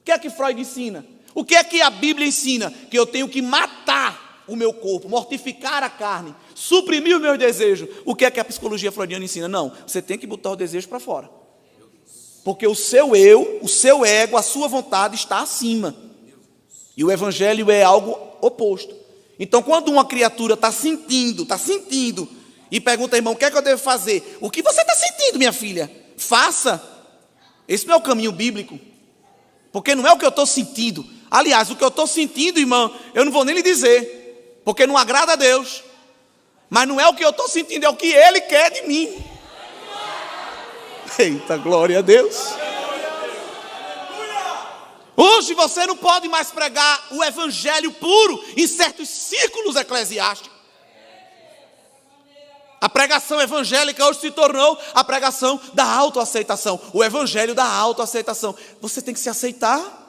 O que é que Freud ensina? O que é que a Bíblia ensina? Que eu tenho que matar o meu corpo, mortificar a carne, suprimir os meus desejos. O que é que a psicologia freudiana ensina? Não, você tem que botar o desejo para fora. Porque o seu eu, o seu ego, a sua vontade está acima. E o evangelho é algo oposto. Então, quando uma criatura está sentindo, e pergunta, irmão, o que é que eu devo fazer? O que você está sentindo, minha filha? Faça. Esse não é o caminho bíblico. Porque não é o que eu estou sentindo. Aliás, o que eu estou sentindo, irmão, eu não vou nem lhe dizer, porque não agrada a Deus. Mas não é o que eu estou sentindo, é o que Ele quer de mim. Eita, glória a Deus. Hoje você não pode mais pregar o evangelho puro em certos círculos eclesiásticos. A pregação evangélica hoje se tornou a pregação da autoaceitação. O evangelho da autoaceitação. Você tem que se aceitar.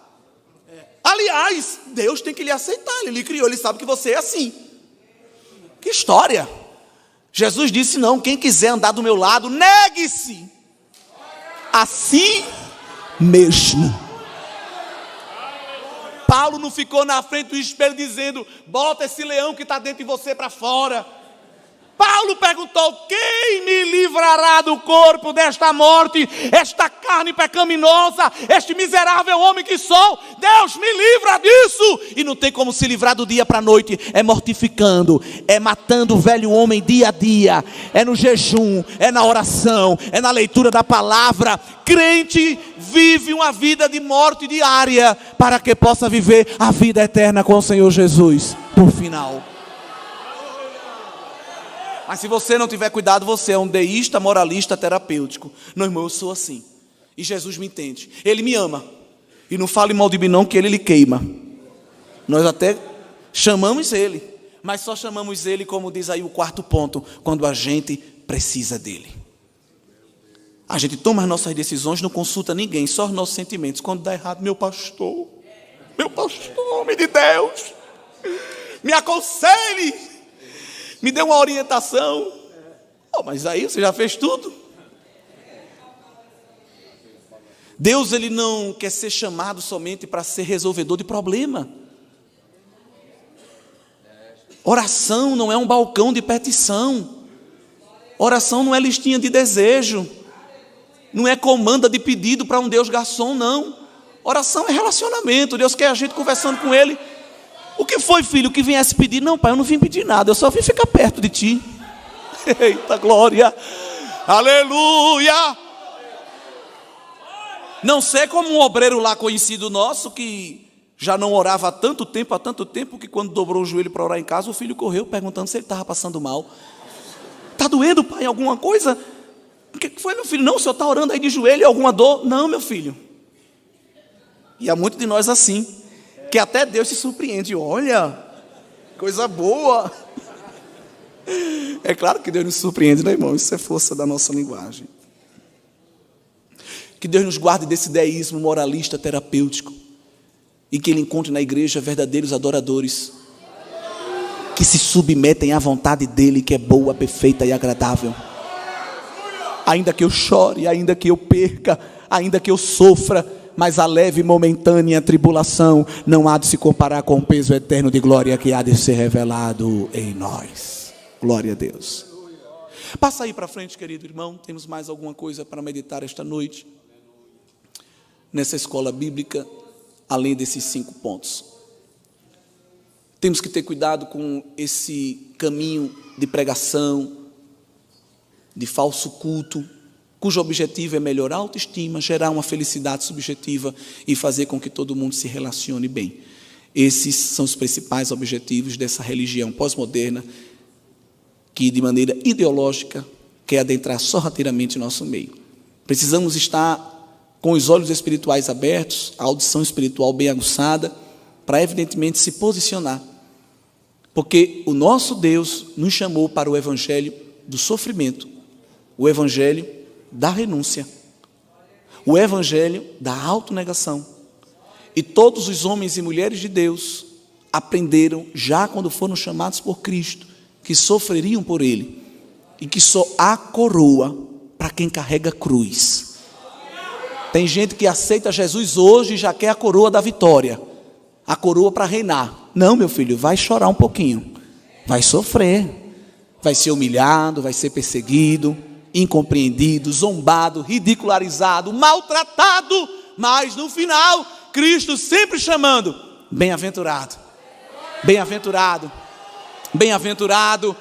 Aliás, Deus tem que lhe aceitar. Ele lhe criou, ele sabe que você é assim. Que história. Jesus disse: não, quem quiser andar do meu lado, negue-se a si mesmo. Paulo não ficou na frente do espelho dizendo: bota esse leão que está dentro de você para fora. Paulo perguntou: quem me livrará do corpo desta morte, esta carne pecaminosa, este miserável homem que sou? Deus me livra disso. E não tem como se livrar do dia para a noite, é mortificando, é matando o velho homem dia a dia, é no jejum, é na oração, é na leitura da palavra. Crente vive uma vida de morte diária, para que possa viver a vida eterna com o Senhor Jesus, por final. Mas se você não tiver cuidado, você é um deísta, moralista, terapêutico. Não, irmão, eu sou assim. E Jesus me entende. Ele me ama. E não fale mal de mim não, que ele lhe queima. Nós até chamamos ele. Mas só chamamos ele, como diz aí o quarto ponto, quando a gente precisa dele. A gente toma as nossas decisões, não consulta ninguém, só os nossos sentimentos. Quando dá errado, meu pastor, homem de Deus, me aconselhe. Me deu uma orientação. Oh, mas aí você já fez tudo. Deus, ele não quer ser chamado somente para ser resolvedor de problema. Oração não é um balcão de petição. Oração não é listinha de desejo. Não é comanda de pedido para um Deus garçom, não. Oração é relacionamento. Deus quer a gente conversando com ele. O que foi, filho, que viesse pedir? Não, pai, eu não vim pedir nada, eu só vim ficar perto de ti. Eita glória, aleluia. Não sei como um obreiro lá conhecido nosso, que já não orava há tanto tempo, que quando dobrou o joelho para orar em casa, o filho correu perguntando se ele estava passando mal. Está doendo, pai, alguma coisa? O que foi, meu filho? Não, o senhor está orando aí de joelho, alguma dor? Não, meu filho. E há muitos de nós assim, que até Deus se surpreende. Olha, coisa boa. É claro que Deus nos surpreende, né, irmão? Isso é força da nossa linguagem. Que Deus nos guarde desse deísmo moralista terapêutico, e que Ele encontre na igreja verdadeiros adoradores, que se submetem à vontade dEle, que é boa, perfeita e agradável. Ainda que eu chore, ainda que eu perca, ainda que eu sofra, mas a leve e momentânea tribulação não há de se comparar com o peso eterno de glória que há de ser revelado em nós. Glória a Deus. Passa aí para frente, querido irmão. Temos mais alguma coisa para meditar esta noite nessa escola bíblica, além desses 5 pontos. Temos que ter cuidado com esse caminho de pregação, de falso culto, cujo objetivo é melhorar a autoestima, gerar uma felicidade subjetiva e fazer com que todo mundo se relacione bem. Esses são os principais objetivos dessa religião pós-moderna, que de maneira ideológica quer adentrar sorrateiramente no nosso meio. Precisamos estar com os olhos espirituais abertos, a audição espiritual bem aguçada, para evidentemente se posicionar. Porque o nosso Deus nos chamou para o evangelho do sofrimento, o evangelho da renúncia, o evangelho da autonegação. E todos os homens e mulheres de Deus aprenderam, já quando foram chamados por Cristo, que sofreriam por Ele, e que só há coroa para quem carrega cruz. Tem gente que aceita Jesus hoje e já quer a coroa da vitória, a coroa para reinar. Não, meu filho, vai chorar um pouquinho, vai sofrer, vai ser humilhado, vai ser perseguido, incompreendido, zombado, ridicularizado, maltratado, mas no final, Cristo sempre chamando: bem-aventurado, bem-aventurado, bem-aventurado.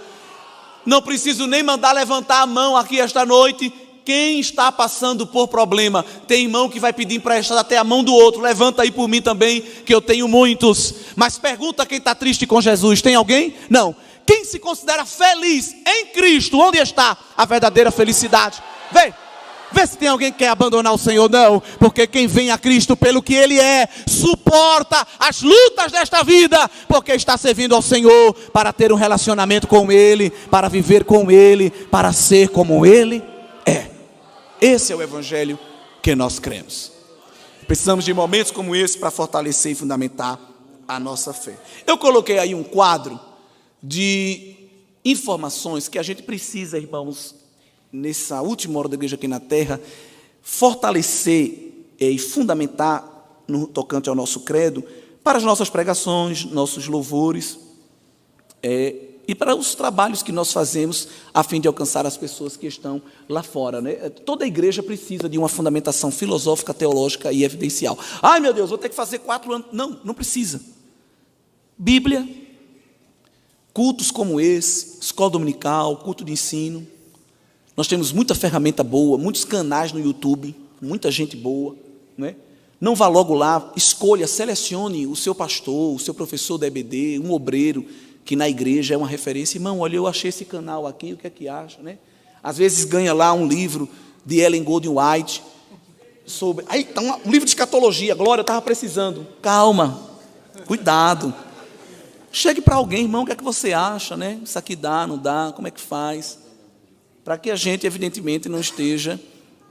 Não preciso nem mandar levantar a mão aqui esta noite. Quem está passando por problema, tem irmão que vai pedir emprestado até a mão do outro. Levanta aí por mim também, que eu tenho muitos. Mas pergunta quem está triste com Jesus. Tem alguém? Não. Quem se considera feliz em Cristo, onde está a verdadeira felicidade? Vê se tem alguém que quer abandonar o Senhor. Não, porque quem vem a Cristo pelo que Ele é, suporta as lutas desta vida, porque está servindo ao Senhor, para ter um relacionamento com Ele, para viver com Ele, para ser como Ele é. Esse é o evangelho que nós cremos. Precisamos de momentos como esse para fortalecer e fundamentar a nossa fé. Eu coloquei aí um quadro de informações que a gente precisa, irmãos, nessa última hora da igreja aqui na terra, fortalecer e fundamentar no tocante ao nosso credo, para as nossas pregações, nossos louvores, e para os trabalhos que nós fazemos a fim de alcançar as pessoas que estão lá fora, né? Toda a igreja precisa de uma fundamentação filosófica, teológica e evidencial. Ai, meu Deus, vou ter que fazer 4 anos. Não, não precisa. Bíblia, cultos como esse, escola dominical, culto de ensino. Nós temos muita ferramenta boa, muitos canais no YouTube, muita gente boa, né? Não vá logo lá, escolha, selecione o seu pastor, o seu professor da EBD, um obreiro, que na igreja é uma referência. Irmão, olha, eu achei esse canal aqui, o que é que acha, né? Às vezes ganha lá um livro de Ellen Golding White, sobre... Aí, tá um livro de escatologia, Glória, eu estava precisando. Calma, cuidado. Chegue para alguém, irmão, o que é que você acha, né? Isso aqui dá, não dá, como é que faz? Para que a gente, evidentemente, não esteja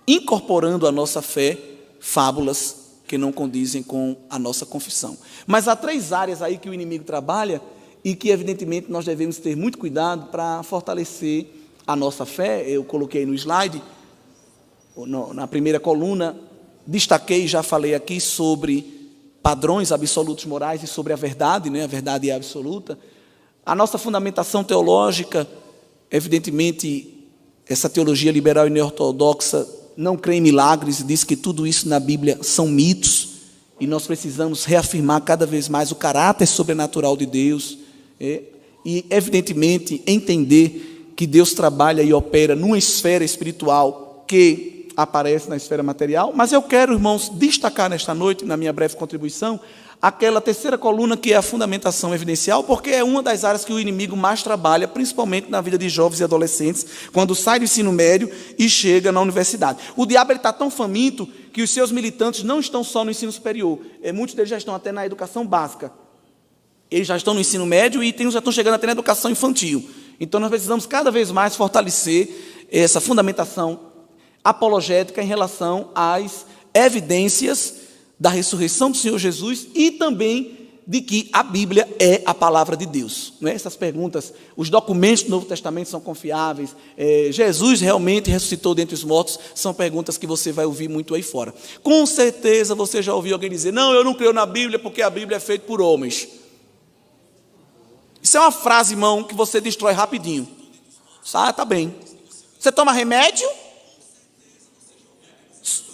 incorporando à nossa fé fábulas que não condizem com a nossa confissão. Mas há 3 áreas aí que o inimigo trabalha e que, evidentemente, nós devemos ter muito cuidado para fortalecer a nossa fé. Eu coloquei no slide, na primeira coluna, destaquei, já falei aqui sobre padrões absolutos morais e sobre a verdade, né? A verdade é absoluta. A nossa fundamentação teológica, evidentemente, essa teologia liberal e neortodoxa não crê em milagres e diz que tudo isso na Bíblia são mitos, e nós precisamos reafirmar cada vez mais o caráter sobrenatural de Deus, e, evidentemente, entender que Deus trabalha e opera numa esfera espiritual que aparece na esfera material. Mas eu quero, irmãos, destacar nesta noite, na minha breve contribuição, aquela terceira coluna que é a fundamentação evidencial, porque é uma das áreas que o inimigo mais trabalha, principalmente na vida de jovens e adolescentes, quando sai do ensino médio e chega na universidade. O diabo está tão faminto que os seus militantes não estão só no ensino superior, muitos deles já estão até na educação básica. Eles já estão no ensino médio e já estão chegando até na educação infantil. Então, nós precisamos cada vez mais fortalecer essa fundamentação apologética em relação às evidências da ressurreição do Senhor Jesus e também de que a Bíblia é a palavra de Deus. Não é? Essas perguntas, os documentos do Novo Testamento são confiáveis, Jesus realmente ressuscitou dentre os mortos, são perguntas que você vai ouvir muito aí fora. Com certeza você já ouviu alguém dizer, não, eu não creio na Bíblia porque a Bíblia é feita por homens. Isso é uma frase, irmão, que você destrói rapidinho. Ah, tá bem. Você toma remédio?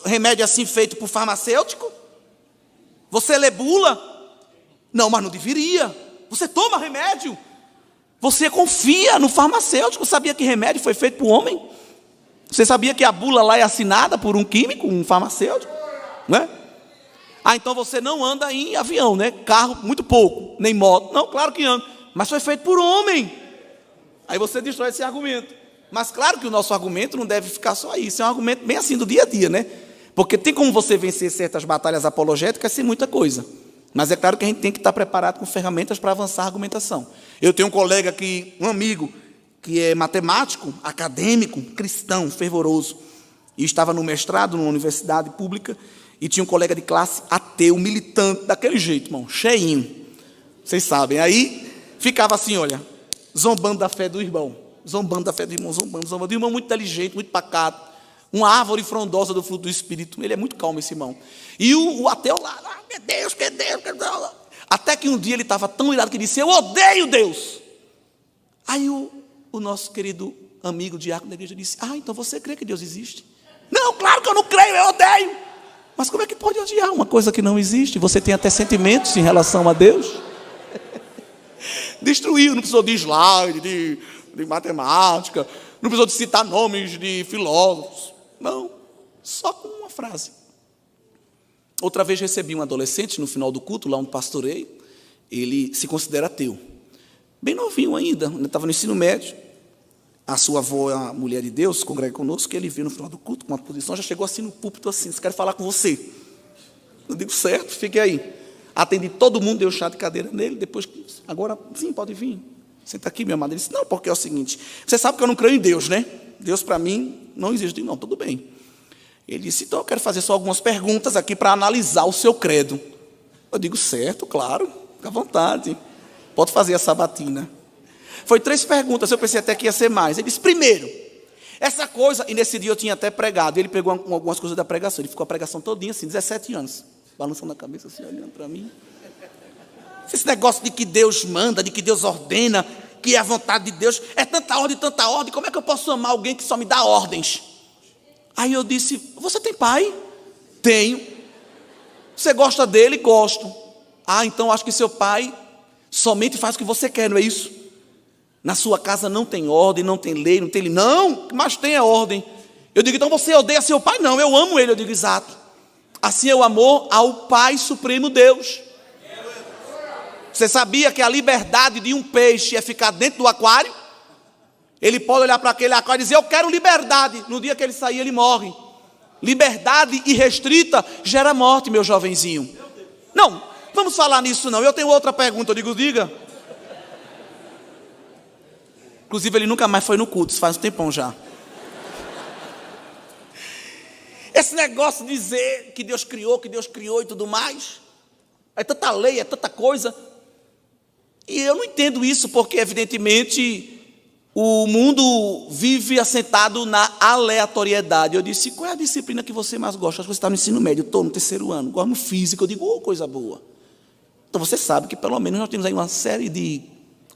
Remédio assim feito por farmacêutico? Você lê bula? Não, mas não deveria. Você toma remédio? Você confia no farmacêutico. Sabia que remédio foi feito por homem? Você sabia que a bula lá é assinada por um químico, um farmacêutico? Não é? Ah, então você não anda em avião, né? Carro, muito pouco, nem moto. Não, claro que anda. Mas foi feito por homem. Aí você destrói esse argumento. Mas claro que o nosso argumento não deve ficar só aí. Isso é um argumento bem assim do dia a dia, né? Porque tem como você vencer certas batalhas apologéticas sem muita coisa. Mas é claro que a gente tem que estar preparado com ferramentas para avançar a argumentação. Eu tenho um colega um amigo, que é matemático, acadêmico, cristão, fervoroso, e estava no mestrado numa universidade pública, e tinha um colega de classe ateu, militante, daquele jeito, irmão, cheinho. Vocês sabem. Aí ficava assim, olha, zombando da fé do irmão. Zombando da fé do irmão, zombando. O irmão muito inteligente, muito pacato. Uma árvore frondosa do fruto do Espírito. Ele é muito calmo, esse irmão. E o ateu lá, meu Deus, que Deus, que Deus. Até que um dia ele estava tão irado que disse, eu odeio Deus. Aí o nosso querido amigo diácono da igreja disse, então você crê que Deus existe? Não, claro que eu não creio, eu odeio. Mas como é que pode odiar uma coisa que não existe? Você tem até sentimentos em relação a Deus? Destruiu, não precisou de slide, de matemática, não precisou de citar nomes de filósofos. Não, só com uma frase. Outra vez recebi um adolescente no final do culto, lá onde pastorei. Ele se considera ateu. Bem novinho ainda, estava no ensino médio. A sua avó, a mulher de Deus, congrega conosco, que ele viu no final do culto, com uma posição, já chegou assim no púlpito assim, quer falar com você. Eu digo, certo, fique aí. Atendi todo mundo, deu chá de cadeira nele, depois, agora, sim, pode vir. Senta aqui, meu amado. Ele disse, não, porque é o seguinte, você sabe que eu não creio em Deus, né? Deus para mim não existe. Eu digo, não, tudo bem. Ele disse, então eu quero fazer só algumas perguntas aqui para analisar o seu credo. Eu digo, certo, claro, fica à vontade. Pode fazer a sabatina. Foi 3 perguntas, eu pensei até que ia ser mais. Ele disse, primeiro, essa coisa, e nesse dia eu tinha até pregado, ele pegou algumas coisas da pregação, ele ficou a pregação todinha assim, 17 anos, balançando a cabeça assim, olhando para mim. Esse negócio de que Deus manda, de que Deus ordena, que é a vontade de Deus, é tanta ordem, como é que eu posso amar alguém que só me dá ordens? Aí eu disse, você tem pai? Tenho. Você gosta dele? Gosto. Ah, então acho que seu pai somente faz o que você quer, não é isso? Na sua casa não tem ordem, não tem lei, não tem... Não, mas tem a ordem. Eu digo, então você odeia seu pai? Não, eu amo ele. Eu digo, exato. Assim é o amor ao Pai Supremo Deus. Você sabia que a liberdade de um peixe é ficar dentro do aquário? Ele pode olhar para aquele aquário e dizer, eu quero liberdade. No dia que ele sair, ele morre. Liberdade irrestrita gera morte, meu jovenzinho. Não, vamos falar nisso não. Eu tenho outra pergunta, eu digo, diga. Inclusive, ele nunca mais foi no culto, faz um tempão já. Esse negócio de dizer que Deus criou e tudo mais. É tanta lei, é tanta coisa. E eu não entendo isso, porque evidentemente o mundo vive assentado na aleatoriedade. Eu disse, qual é a disciplina que você mais gosta? Acho que você está no ensino médio, eu estou no 3º ano, gosto no físico. Eu digo, coisa boa. Então você sabe que pelo menos nós temos aí uma série de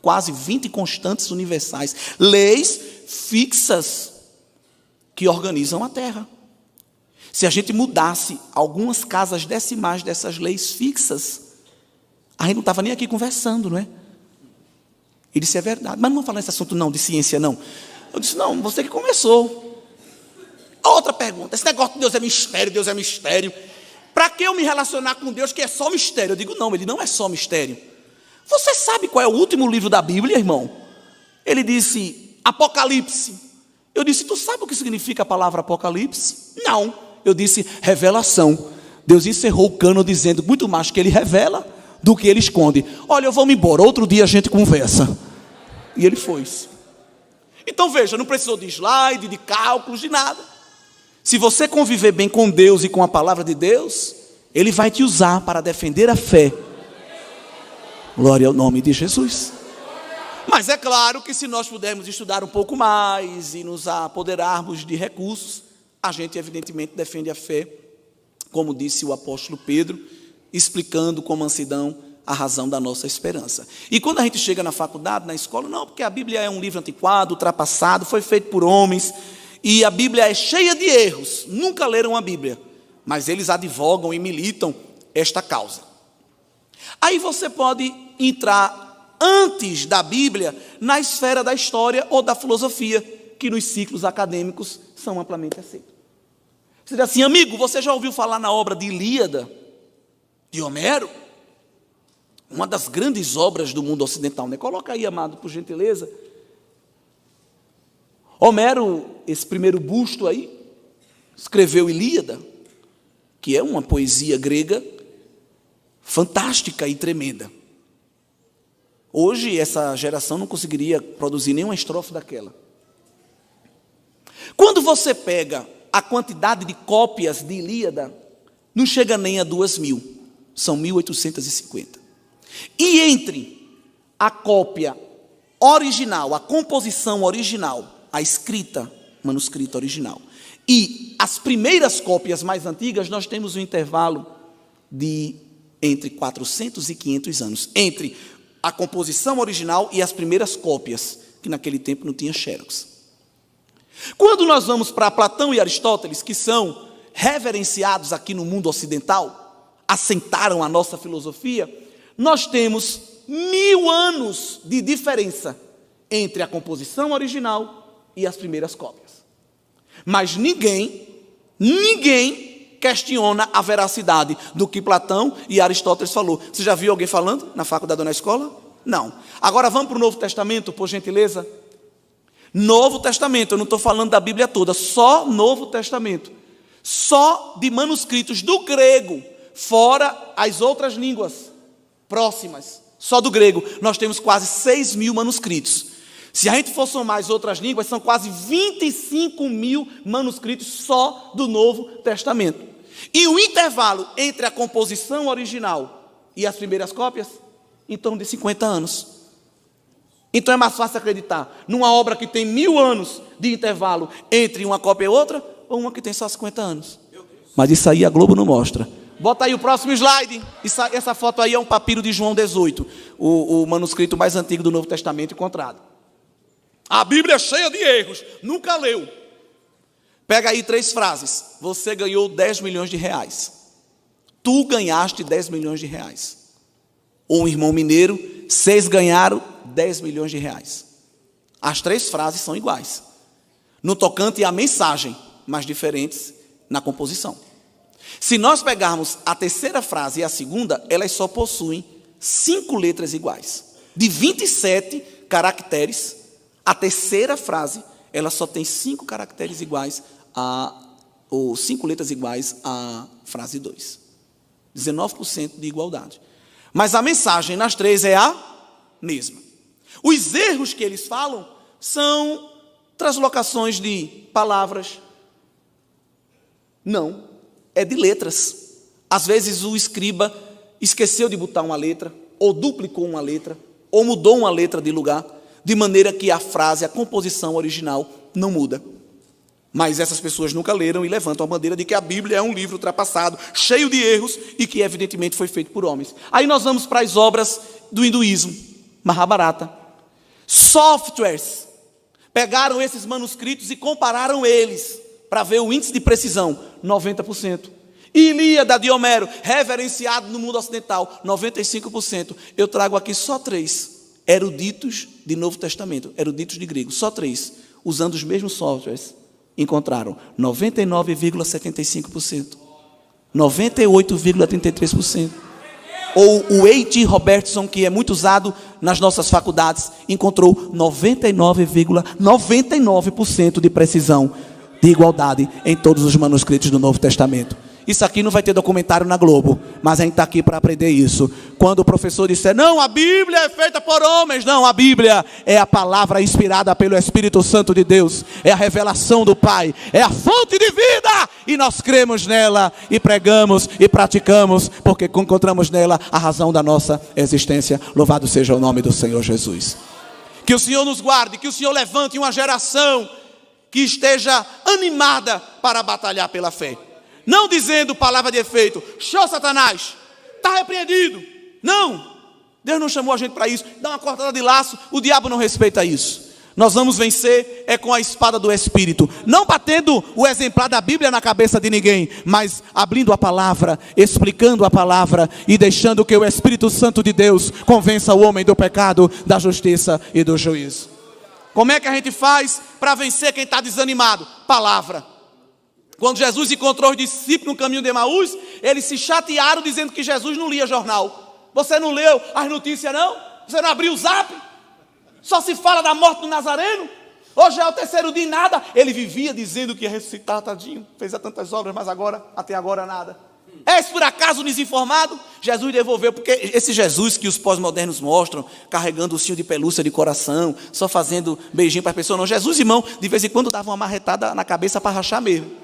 quase 20 constantes universais, leis fixas que organizam a Terra. Se a gente mudasse algumas casas decimais dessas leis fixas, a gente não estava nem aqui conversando, não é? Ele disse, é verdade, mas não vamos falar nesse assunto não, de ciência não. Eu disse, não, você que começou. Outra pergunta, esse negócio de Deus é mistério. Para que eu me relacionar com Deus que é só mistério? Eu digo, não, ele não é só mistério. Você sabe qual é o último livro da Bíblia, irmão? Ele disse, Apocalipse. Eu disse, tu sabe o que significa a palavra Apocalipse? Não. Eu disse, revelação. Deus encerrou o cano dizendo muito mais que ele revela do que ele esconde. Olha, eu vou me embora, outro dia a gente conversa. E ele foi. Então veja, não precisou de slide, de cálculos, de nada. Se você conviver bem com Deus e com a palavra de Deus, Ele vai te usar para defender a fé. Glória ao nome de Jesus. Mas é claro que se nós pudermos estudar um pouco mais e nos apoderarmos de recursos, a gente evidentemente defende a fé, como disse o apóstolo Pedro, explicando com mansidão a razão da nossa esperança. E quando a gente chega na faculdade, na escola, não, porque a Bíblia é um livro antiquado, ultrapassado, foi feito por homens, e a Bíblia é cheia de erros, nunca leram a Bíblia, mas eles advogam e militam esta causa. Aí você pode entrar antes da Bíblia na esfera da história ou da filosofia, que nos ciclos acadêmicos são amplamente aceitos. Você diz assim, amigo, você já ouviu falar na obra de Ilíada, de Homero? Uma das grandes obras do mundo ocidental, né? Coloca aí, amado, por gentileza. Homero, esse primeiro busto aí, escreveu Ilíada, que é uma poesia grega fantástica e tremenda. Hoje, essa geração não conseguiria produzir nenhuma estrofe daquela. Quando você pega a quantidade de cópias de Ilíada, não chega nem a 2.000, são 1.850. E entre a cópia original, a composição original, a escrita, manuscrito original, e as primeiras cópias mais antigas, nós temos um intervalo de entre 400 e 500 anos, entre a composição original e as primeiras cópias, que naquele tempo não tinha xerox. Quando nós vamos para Platão e Aristóteles, que são reverenciados aqui no mundo ocidental, assentaram a nossa filosofia, nós temos 1000 anos de diferença entre a composição original e as primeiras cópias. Mas ninguém questiona a veracidade do que Platão e Aristóteles falou. Você já viu alguém falando na faculdade ou na escola? Não. Agora vamos para o Novo Testamento, por gentileza. Novo Testamento, eu não estou falando da Bíblia toda, só Novo Testamento. Só de manuscritos do grego, fora as outras línguas próximas, só do grego, nós temos quase 6.000 manuscritos. Se a gente for somar as outras línguas, são quase 25.000 manuscritos só do Novo Testamento. E o intervalo entre a composição original e as primeiras cópias, em torno de 50 anos. Então é mais fácil acreditar numa obra que tem 1000 anos de intervalo entre uma cópia e outra, ou uma que tem só 50 anos. Mas isso aí a Globo não mostra. Bota aí o próximo slide. Essa foto aí é um papiro de João 18, o manuscrito mais antigo do Novo Testamento encontrado. A Bíblia é cheia de erros, nunca leu. Pega aí 3 frases. Você ganhou 10 milhões de reais. Tu ganhaste 10 milhões de reais. Ou um irmão mineiro, 6 ganharam 10 milhões de reais. As 3 frases são iguais. No tocante à mensagem, mas diferentes na composição. Se nós pegarmos a terceira frase e a segunda, elas só possuem 5 letras iguais. De 27 caracteres, a terceira frase, ela só tem 5 caracteres iguais, ou 5 letras iguais à frase 2. 19% de igualdade. Mas a mensagem nas 3 é a mesma. Os erros que eles falam são translocações de palavras. Não, é de letras. Às vezes o escriba esqueceu de botar uma letra, ou duplicou uma letra, ou mudou uma letra de lugar, de maneira que a frase, a composição original não muda. Mas essas pessoas nunca leram e levantam a bandeira de que a Bíblia é um livro ultrapassado, cheio de erros e que evidentemente foi feito por homens. Aí nós vamos para as obras do hinduísmo, Mahabharata. Softwares pegaram esses manuscritos e compararam eles para ver o índice de precisão, 90%. Ilíada de Homero, reverenciado no mundo ocidental, 95%. Eu trago aqui só 3 eruditos de Novo Testamento, eruditos de grego, só 3, usando os mesmos softwares. Encontraram 99,75%, 98,33%. Ou o A.T. Robertson, que é muito usado nas nossas faculdades, encontrou 99,99% de precisão, de igualdade em todos os manuscritos do Novo Testamento. Isso aqui não vai ter documentário na Globo, mas a gente está aqui para aprender isso. Quando o professor disser, não, a Bíblia é feita por homens. Não, a Bíblia é a palavra inspirada pelo Espírito Santo de Deus. É a revelação do Pai. É a fonte de vida. E nós cremos nela e pregamos e praticamos, porque encontramos nela a razão da nossa existência. Louvado seja o nome do Senhor Jesus. Que o Senhor nos guarde, que o Senhor levante uma geração que esteja animada para batalhar pela fé. Não dizendo palavra de efeito, show Satanás, está repreendido. Não, Deus não chamou a gente para isso. Dá uma cortada de laço, o diabo não respeita isso. Nós vamos vencer com a espada do Espírito, não batendo o exemplar da Bíblia na cabeça de ninguém, mas abrindo a palavra, explicando a palavra e deixando que o Espírito Santo de Deus convença o homem do pecado, da justiça e do juízo. Como é que a gente faz para vencer quem está desanimado? Palavra. Quando Jesus encontrou os discípulos no caminho de Emaús, eles se chatearam dizendo que Jesus não lia jornal. Você não leu as notícias não? Você não abriu o zap? Só se fala da morte do Nazareno? Hoje é o 3º dia e nada. Ele vivia dizendo que ia ressuscitar, tadinho. Fez tantas obras, mas até agora nada. És por acaso desinformado? Jesus devolveu, porque esse Jesus que os pós-modernos mostram, carregando o ursinho de pelúcia de coração, só fazendo beijinho para as pessoas, não. Jesus, irmão, de vez em quando dava uma marretada na cabeça para rachar mesmo.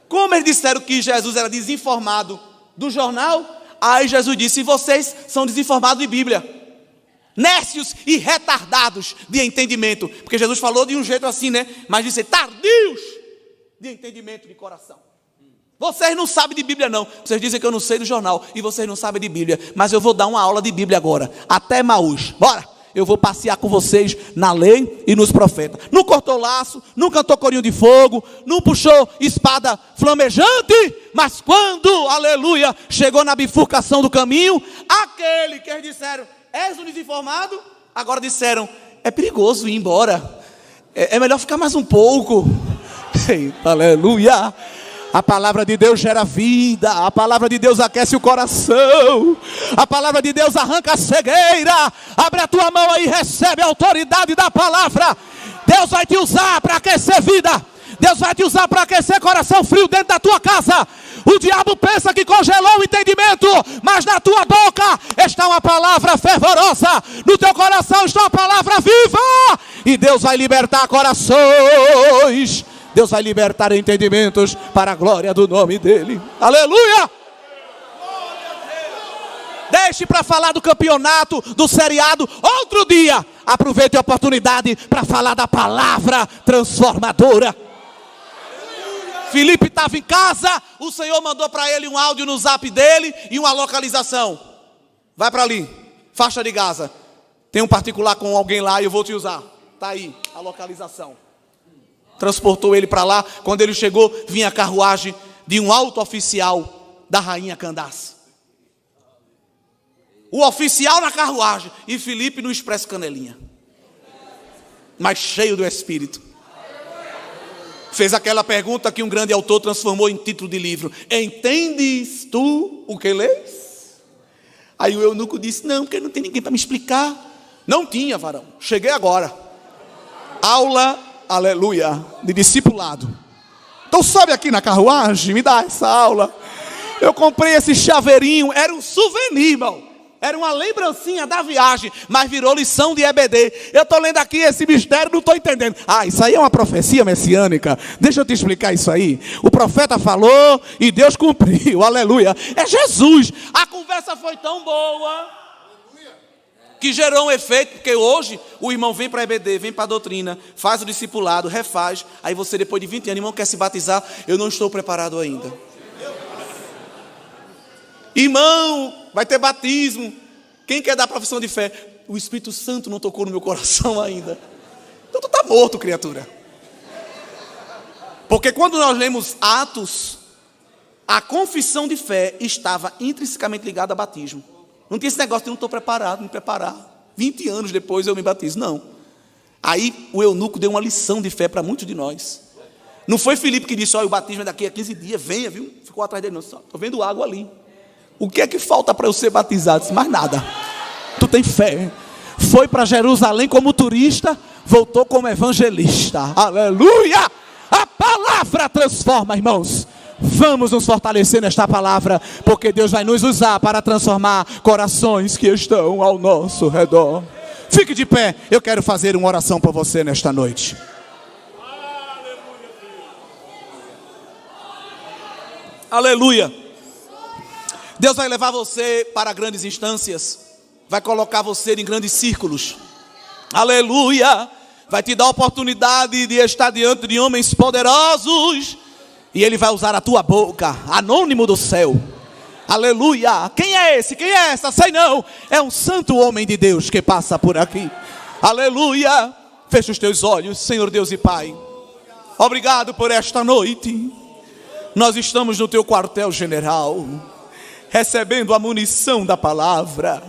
Como eles disseram que Jesus era desinformado do jornal, aí Jesus disse, vocês são desinformados de Bíblia, nércios e retardados de entendimento, porque Jesus falou de um jeito assim, né? Mas disse, tardios de entendimento de coração. Vocês não sabem de Bíblia não, vocês dizem que eu não sei do jornal, e vocês não sabem de Bíblia, mas eu vou dar uma aula de Bíblia agora, até Emaús, bora! Eu vou passear com vocês na lei e nos profetas. Não cortou laço, não cantou corinho de fogo, não puxou espada flamejante, mas quando, aleluia, chegou na bifurcação do caminho, aquele que eles disseram, és um desinformado, agora disseram, é perigoso ir embora, é melhor ficar mais um pouco. Eita, aleluia. A palavra de Deus gera vida, a palavra de Deus aquece o coração, a palavra de Deus arranca a cegueira. Abre a tua mão aí e recebe a autoridade da palavra. Deus vai te usar para aquecer vida, Deus vai te usar para aquecer coração frio dentro da tua casa. O diabo pensa que congelou o entendimento, mas na tua boca está uma palavra fervorosa, no teu coração está uma palavra viva, e Deus vai libertar corações. Deus vai libertar entendimentos para a glória do nome dEle. Aleluia! Deixe para falar do campeonato, do seriado, outro dia. Aproveite a oportunidade para falar da palavra transformadora. Filipe estava em casa, o Senhor mandou para ele um áudio no zap dele e uma localização. Vai para ali, faixa de Gaza. Tem um particular com alguém lá e eu vou te usar. Está aí a localização. Transportou ele para lá. Quando ele chegou, vinha a carruagem de um alto oficial da rainha Candace. O oficial na carruagem e Filipe no Expresso Canelinha. Mas cheio do Espírito. Fez aquela pergunta que um grande autor transformou em título de livro. Entendes tu o que lês? Aí o eunuco disse, não, porque não tem ninguém para me explicar. Não tinha, varão. Cheguei agora. Aula, aleluia, de discipulado. Então sobe aqui na carruagem, me dá essa aula. Eu comprei esse chaveirinho, era um souvenir, irmão. Era uma lembrancinha da viagem, mas virou lição de EBD. Eu estou lendo aqui esse mistério, não estou entendendo. Isso aí é uma profecia messiânica. Deixa eu te explicar isso aí. O profeta falou e Deus cumpriu, aleluia. É Jesus. A conversa foi tão boa que gerou um efeito, porque hoje o irmão vem para a EBD, vem para a doutrina, faz o discipulado, refaz. Aí você depois de 20 anos, irmão, quer se batizar. Eu não estou preparado ainda. Irmão, vai ter batismo. Quem quer dar profissão de fé? O Espírito Santo não tocou no meu coração ainda. Então tu está morto, criatura. Porque quando nós lemos Atos, a confissão de fé estava intrinsecamente ligada a batismo. Não tinha esse negócio de não estou preparado, me preparar. 20 anos depois eu me batizo. Não. Aí o eunuco deu uma lição de fé para muitos de nós. Não foi Filipe que disse, olha, o batismo é daqui a 15 dias, venha, viu? Ficou atrás dele, não. Estou vendo água ali. O que é que falta para eu ser batizado? Disse, mais nada. Tu tem fé. Foi para Jerusalém como turista, voltou como evangelista. Aleluia! A palavra transforma, irmãos. Vamos nos fortalecer nesta palavra, porque Deus vai nos usar para transformar corações que estão ao nosso redor. Fique de pé, eu quero fazer uma oração por você nesta noite. Aleluia! Deus vai levar você para grandes instâncias, vai colocar você em grandes círculos. Aleluia! Vai te dar a oportunidade de estar diante de homens poderosos. E Ele vai usar a tua boca, anônimo do céu. Aleluia! Quem é esse? Quem é essa? Sei não. É um santo homem de Deus que passa por aqui. Aleluia! Fecha os teus olhos, Senhor Deus e Pai. Obrigado por esta noite. Nós estamos no teu quartel-general, recebendo a munição da palavra,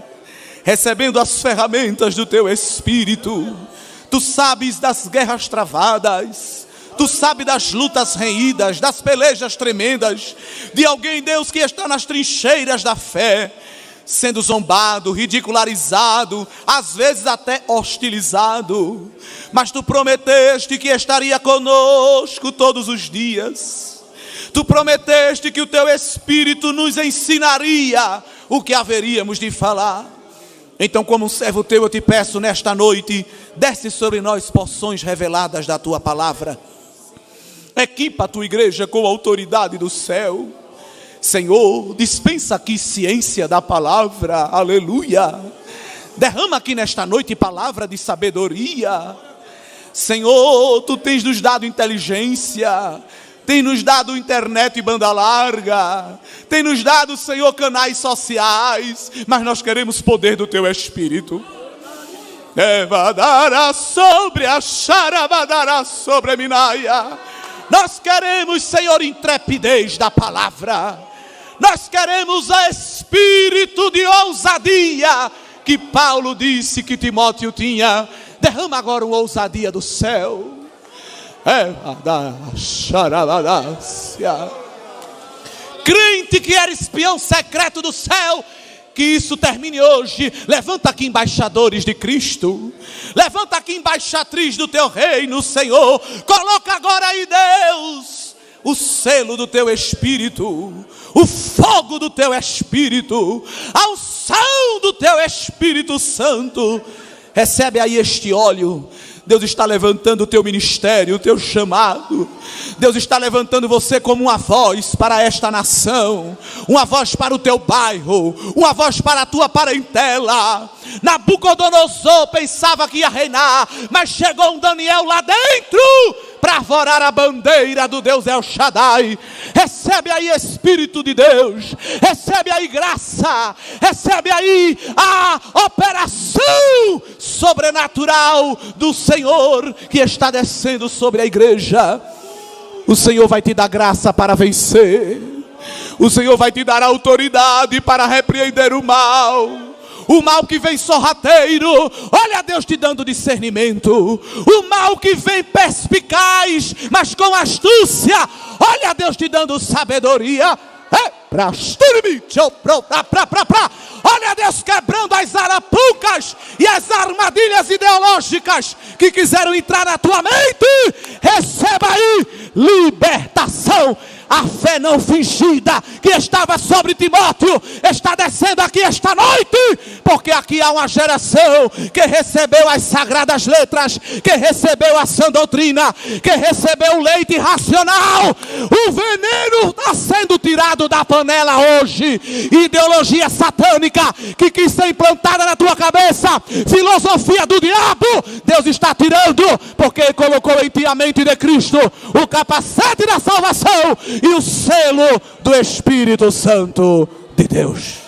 recebendo as ferramentas do teu Espírito. Tu sabes das guerras travadas, tu sabes das lutas renhidas, das pelejas tremendas, de alguém, Deus, que está nas trincheiras da fé, sendo zombado, ridicularizado, às vezes até hostilizado. Mas tu prometeste que estaria conosco todos os dias. Tu prometeste que o teu Espírito nos ensinaria o que haveríamos de falar. Então, como um servo teu, eu te peço nesta noite, desce sobre nós porções reveladas da tua palavra. Equipa a tua igreja com a autoridade do céu. Senhor, dispensa aqui ciência da palavra, aleluia. Derrama aqui nesta noite palavra de sabedoria. Senhor, tu tens nos dado inteligência, tem nos dado internet e banda larga, tem nos dado, Senhor, canais sociais, mas nós queremos poder do teu Espírito. Sobre a Minaia. Nós queremos, Senhor, intrepidez da palavra. Nós queremos o espírito de ousadia que Paulo disse que Timóteo tinha. Derrama agora uma ousadia do céu. Crente que era espião secreto do céu, que isso termine hoje. Levanta aqui embaixadores de Cristo, levanta aqui embaixatriz do teu reino, Senhor. Coloca agora aí, Deus, o selo do teu Espírito, o fogo do teu Espírito, a unção do teu Espírito Santo. Recebe aí este óleo. Deus está levantando o teu ministério, o teu chamado. Deus está levantando você como uma voz para esta nação, uma voz para o teu bairro, uma voz para a tua parentela. Nabucodonosor pensava que ia reinar, mas chegou um Daniel lá dentro para arvorar a bandeira do Deus El Shaddai. Recebe aí Espírito de Deus, recebe aí graça, recebe aí a operação sobrenatural do Senhor que está descendo sobre a igreja. O Senhor vai te dar graça para vencer, o Senhor vai te dar autoridade para repreender o mal que vem sorrateiro. Olha Deus te dando discernimento. O mal que vem perspicaz, mas com astúcia. Olha Deus te dando sabedoria. Olha Deus quebrando as arapucas e as armadilhas ideológicas que quiseram entrar na tua mente. Receba aí libertação. A fé não fingida que estava sobre Timóteo está descendo aqui esta noite, porque aqui há uma geração que recebeu as sagradas letras, que recebeu a sã doutrina, que recebeu o leite racional. O veneno está sendo tirado da panela hoje. Ideologia satânica que quis ser implantada na tua cabeça, filosofia do diabo, Deus está tirando, porque colocou em ti a mente de Cristo, o capacete da salvação e o selo do Espírito Santo de Deus.